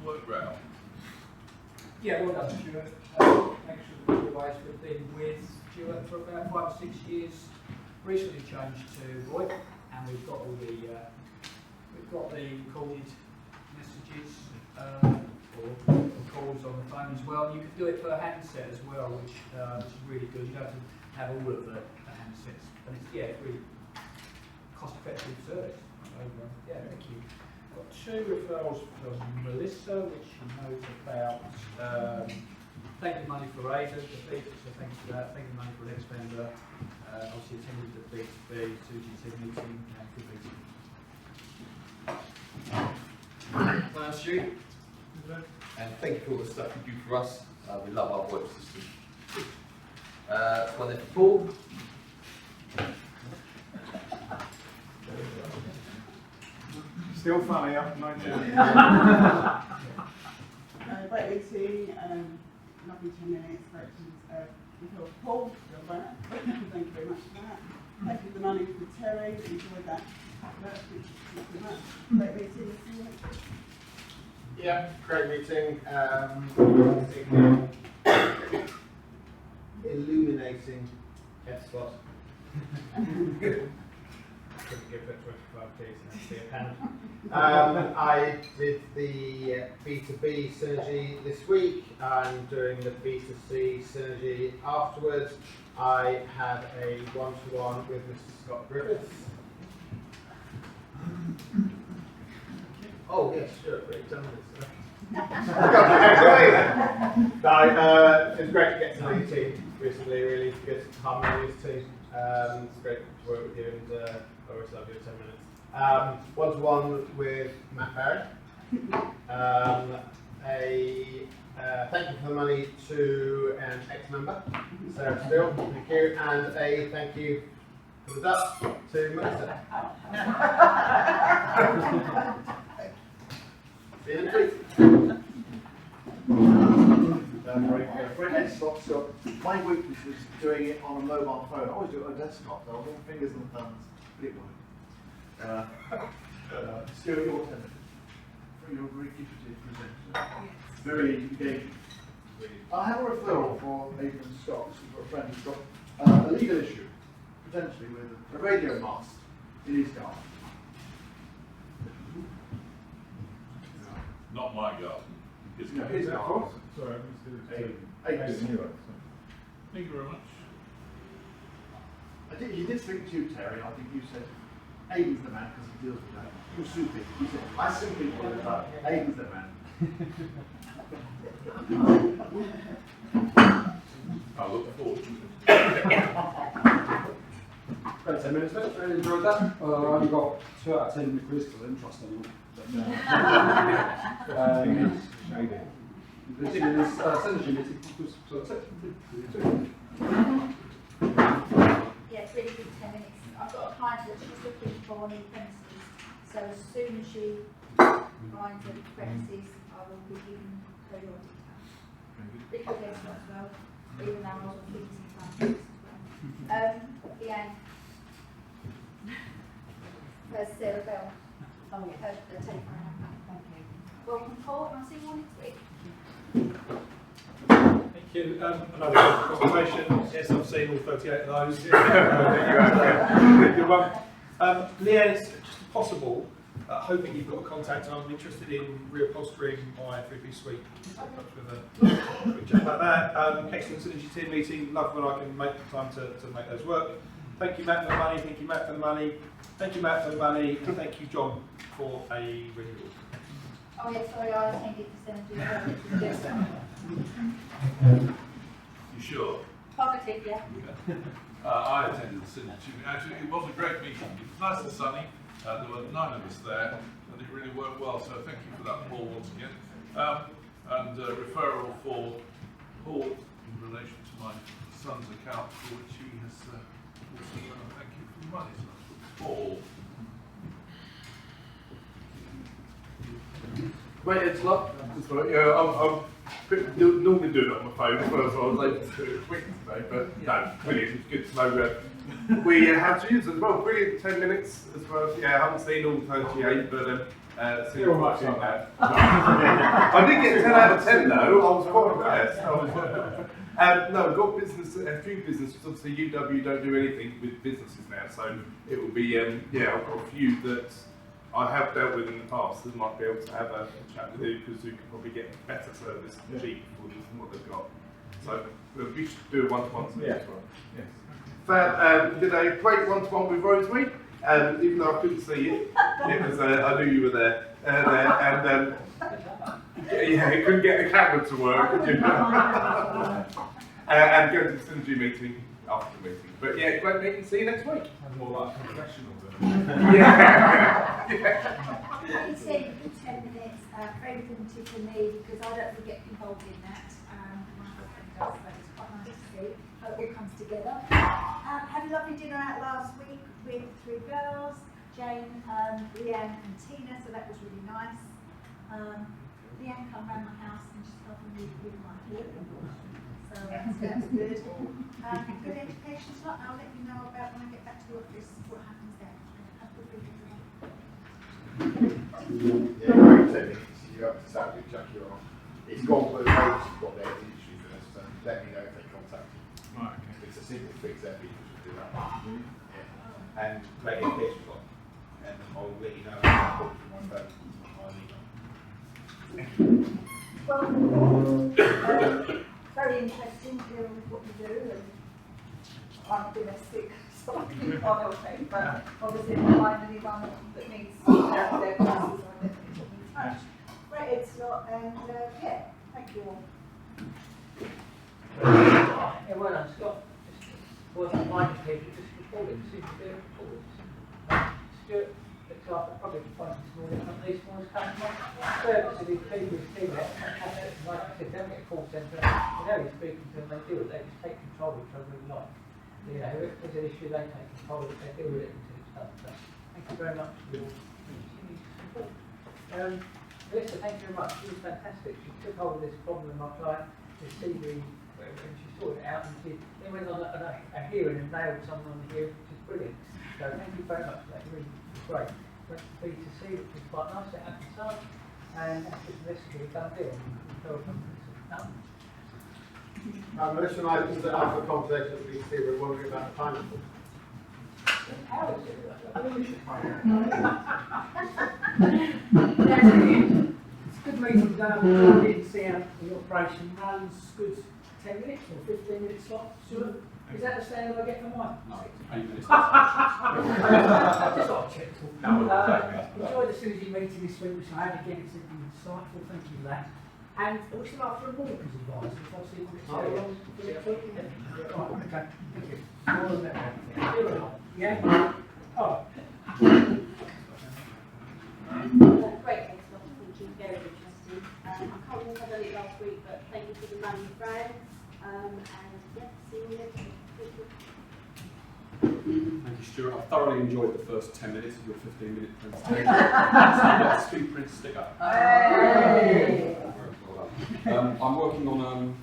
work round. Yeah, well done, Stuart. Thanks for the advice. We've been with Stuart for about 5 or 6 years. Recently changed to VoIP, and we've got all the recorded messages or calls on the phone as well. You can do it for a handset as well, which is really good. You don't have to have all of the handsets, and it's really cost-effective service. So, thank you. Got 2 referrals from Melissa, which she knows about. Thank you money for Ada, so thanks for that. Thank you money for Lex Bender. Obviously attended the B2B 2GT meeting and good meeting. Thanks, Stu. And thank you for all the stuff you do for us. We love our VoIP system. One there for Paul. Still funny after 9 Great meeting, lovely 10 minutes, great to before Paul, thank you very much for that. Thank you for the money for Terry, enjoyed that. Great meeting. Yeah, great meeting. Illuminating guest spot. Couldn't give it 25p, so that's a pound. I did the B2B synergy this week. I'm doing the B2C synergy afterwards. I had a one-to-one with Mr. Scott Griffiths. Oh yes, sure, great, done this. No, it was great to get to know your team recently, really good harmonious team. It's great to work with you, and I always love your 10 minutes. One-to-one with Matt Barry. Thank you for the money to an ex-member, Sarah Steele, thank you, and a thank you for the dust to Melissa. See you next week. For a desktop, so my weakness was doing it on a mobile phone. I always do it on a desktop, so I was on fingers and thumbs, but it worked. Stuart, your 10 minutes. You're a very gifted presenter. Very engaging. I have a referral for Adrian Stocks, for a friend who's got a legal issue, potentially with a radio mast in his garden. Not my garden. His No, garden. his garden. Sorry, I missed it. Adrian. Thank you very much. He did speak to you, Terry. I think you said Aiden's the man because he deals with that. You're soupy. You said, I soup people all the time. Aiden's the man. I look forward to it. About 10 minutes left, really enjoyed that. I only got 2 out of 10 in the quiz because I didn't trust anyone. The meeting is synergy meeting, so that's it. Yeah, it's really good 10 minutes. I've got a client that she's looking for new premises, so as soon as she finds the premises, I will be giving her your details. Big good guest as well, even though I was on fees and plans as well. Leanne. There's Sarah Bell. Oh, yeah. The telephone number. Thank you. Welcome, Paul, and I'll see you all next week. Thank you. Another confirmation. Yes, I've seen all 38 of those. Good one. Leanne, it's just possible hoping you've got a contact. I'm interested in reupholstering my three-piece suite. With a quick chat about that. Excellent synergy team meeting. Love when I can make time to make those work. Thank you, Matt, for the money. Thank you, Matt, for the money. Thank you, Matt, for the money. And thank you, John, for a renewal. Oh yeah, sorry, I attended the You sure? Positive, yeah. I attended the synergy. Actually, it was a great meeting. It was nice and sunny. There were 9 of us there, and it really worked well. So thank you for that, Paul, once again. And referral for Paul in relation to my son's account, for which he has also thank you for the money. So that's Paul. Wait, it's not. That's right. Yeah, I'm normally doing it on my phone as well, so I was able to do it quick today. But no, brilliant. It's good to know we have to use as well. Brilliant. 10 minutes as well. Yeah, I haven't seen all 38, but see You're what right, that. I did get 10 out of 10 though. I was quite impressed. No, we've got business, a few businesses. Obviously, UW don't do anything with businesses now, so it will be yeah. I've got a few that I have dealt with in the past that might be able to have a chat with you, because you can probably get better service cheap for them than what they've got. So we should do a one-to-one service as well. Yes. Fab, did a great one-to-one with Rosemary, even though I couldn't see you. It was, I knew you were there. Yeah, you couldn't get the camera to work, could you? And go to the synergy meeting after the meeting. But yeah, great meeting. See you next week. More like professional than yeah. You said 10 minutes, very limited for me because I don't really get involved in that. My husband does, so it's quite nice to see how it all comes together. Had a lovely dinner out last week with 3 girls, Jane, Leanne and Tina, so that was really nice. Leanne came round my house and she's helping me with my hair. So that's good. Good education slot. I'll let you know about when I get back to the office what happens there. Have a good weekend. Yeah, great techniques. You have to sound good, Jack, you're on. It's gone for the notes you've got there, it's issue first, so let me know if they contact you. Right, okay. It's a simple fix there, people should do that. Yeah. And make it this one, and I'll let you know how to put my phone on my Well, very interesting hearing what you do, and I'm domestic, so I can't help it, but obviously if I find anyone that needs their classes, I'll definitely put them in touch. Great, it's not, and yeah, thank you all. Yeah, well done, Scott. Just wasn't minding people, just recording, seems to be recorded. Stuart looks after public appointments this morning, not these mornings coming up. Service to these people who's seen it, fantastic. Like I said, don't get a call centre, you know you're speaking to them, they deal with it, they just take control, which I really like. You know, if there's an issue, they take control of it, they deal with it and stuff. So, thank you very much for your continued support. Melissa, thank you very much. She was fantastic. She took hold of this problem with my client, this CV, and she sorted it out, and she then went on a hearing and nailed someone on the hearing, which is brilliant. So thank you very much for that. Really great. Went to B2C, which was quite nice. It happened so, and that's just basically a done deal. Melissa and I just set up a conversation at BC, we're wondering about the pineapple. It's good meeting today. I didn't see how the operation runs. Good 10 minutes or 15 minutes slot. Sure. Is that the standard I get for mine? No, 8 minutes. Just like check. Enjoyed the synergy meeting this week, which I had again. It's insightful. Thank you for that. And we should like for a Walker's advice. If I see what it's right, okay. Thank you. More than that. Yeah? Oh. Great, excellent. Thank you. Very interesting. I can't remember if I done it last week, but thank you for the money, Fran. And yeah, see you next week. Thank you, Stuart. I thoroughly enjoyed the first 10 minutes of your 15-minute presentation. So you got a screen print sticker. Hey. I'm working on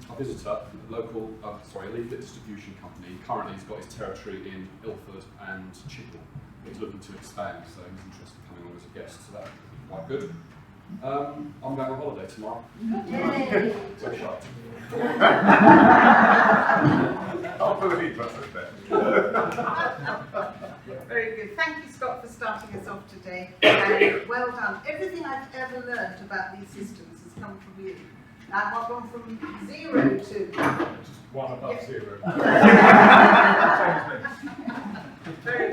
a visitor, a local, a leaflet distribution company. Currently, he's got his territory in Ilford and Chipping. He's looking to expand, so he's interested in coming on as a guest, so that would be quite good. I'm going on holiday tomorrow. So shocked. I'll believe that's okay. Very good. Thank you, Scott, for starting us off today. And well done. Everything I've ever learned about these systems has come from you. I've gone from 0 to... Just one above Yeah. 0. Very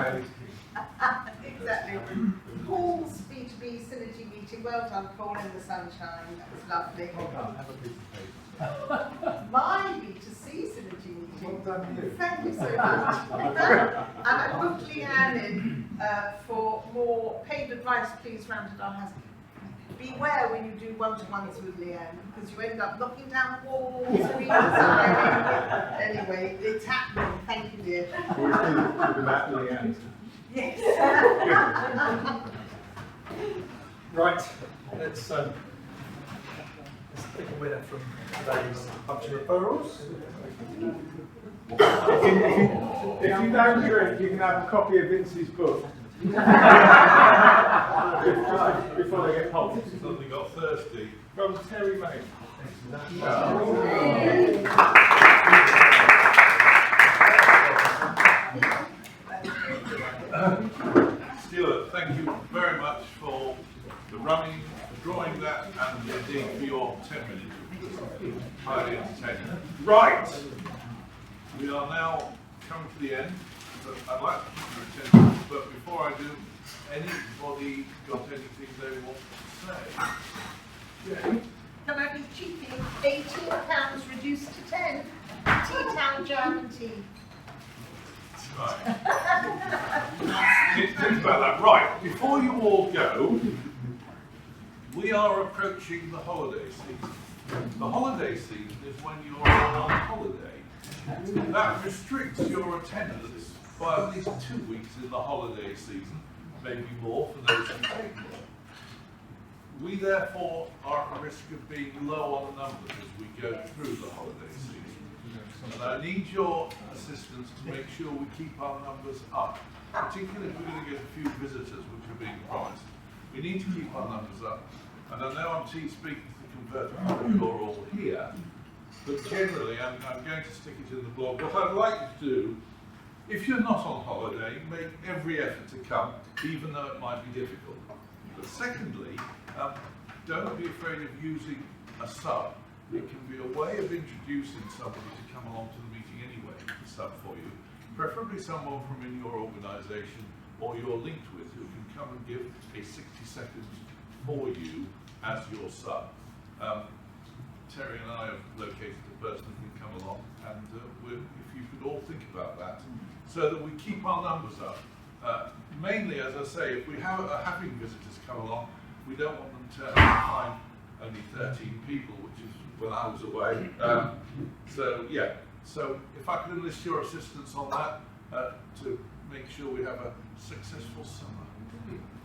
good. Exactly. Paul's B2B Synergy meeting. Well done, Paul, in the sunshine. That was lovely. Well done. Have a piece of paper. My B2C Synergy meeting. Well done, you. Thank you so much. And I booked Leanne in for more paid advice, please, round at our house. Beware when you do one-to-ones with Leanne, because you end up knocking down walls, redesigning. Anyway, it's happening. Thank you, dear. Always think about Leanne. Yes. Right, let's pick a winner from today's bunch of referrals. If you don't drink, you can have a copy of Vince's book. Before they get cold. Suddenly got thirsty. From Terry May. Stuart, thank you very much for the running, for drawing that, and indeed for your 10 minutes. Highly entertaining. Right, we are now coming to the end. But I'd like to keep your attention, but before I do, anybody got anything they want to say? Yeah. Can I be cheeky? £18 reduced to 10. Tea Town German tea. Right. Think about that. Right, before you all go, we are approaching the holiday season. The holiday season is when you're on holiday. That restricts your attendance by at least 2 weeks in the holiday season, maybe more for those who take more. We therefore are at risk of being low on numbers as we go through the holiday season. And I need your assistance to make sure we keep our numbers up, particularly if we're going to get a few visitors, which are being promised. We need to keep our numbers up. And I know I'm speaking to the converter, you're all here, but generally I'm going to stick it in the blog. What I'd like you to do, if you're not on holiday, make every effort to come, even though it might be difficult. But secondly, don't be afraid of using a sub. It can be a way of introducing somebody to come along to the meeting anyway, to sub for you. Preferably someone from in your organisation or you're linked with who can come and give a 60 seconds for you as your sub. Terry and I have located a person who can come along, and if you could all think about that, so that we keep our numbers up. Mainly, as I say, if we are having visitors come along, we don't want them to find only 13 people, which is when I was away. So yeah, so if I could enlist your assistance on that to make sure we have a successful summer.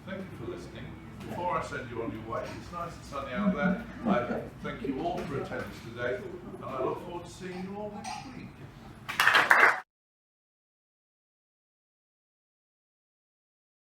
Thank you for listening. Before I send you on your way, it's nice and sunny out there. I thank you all for attendance today, and I look forward to seeing you all next week.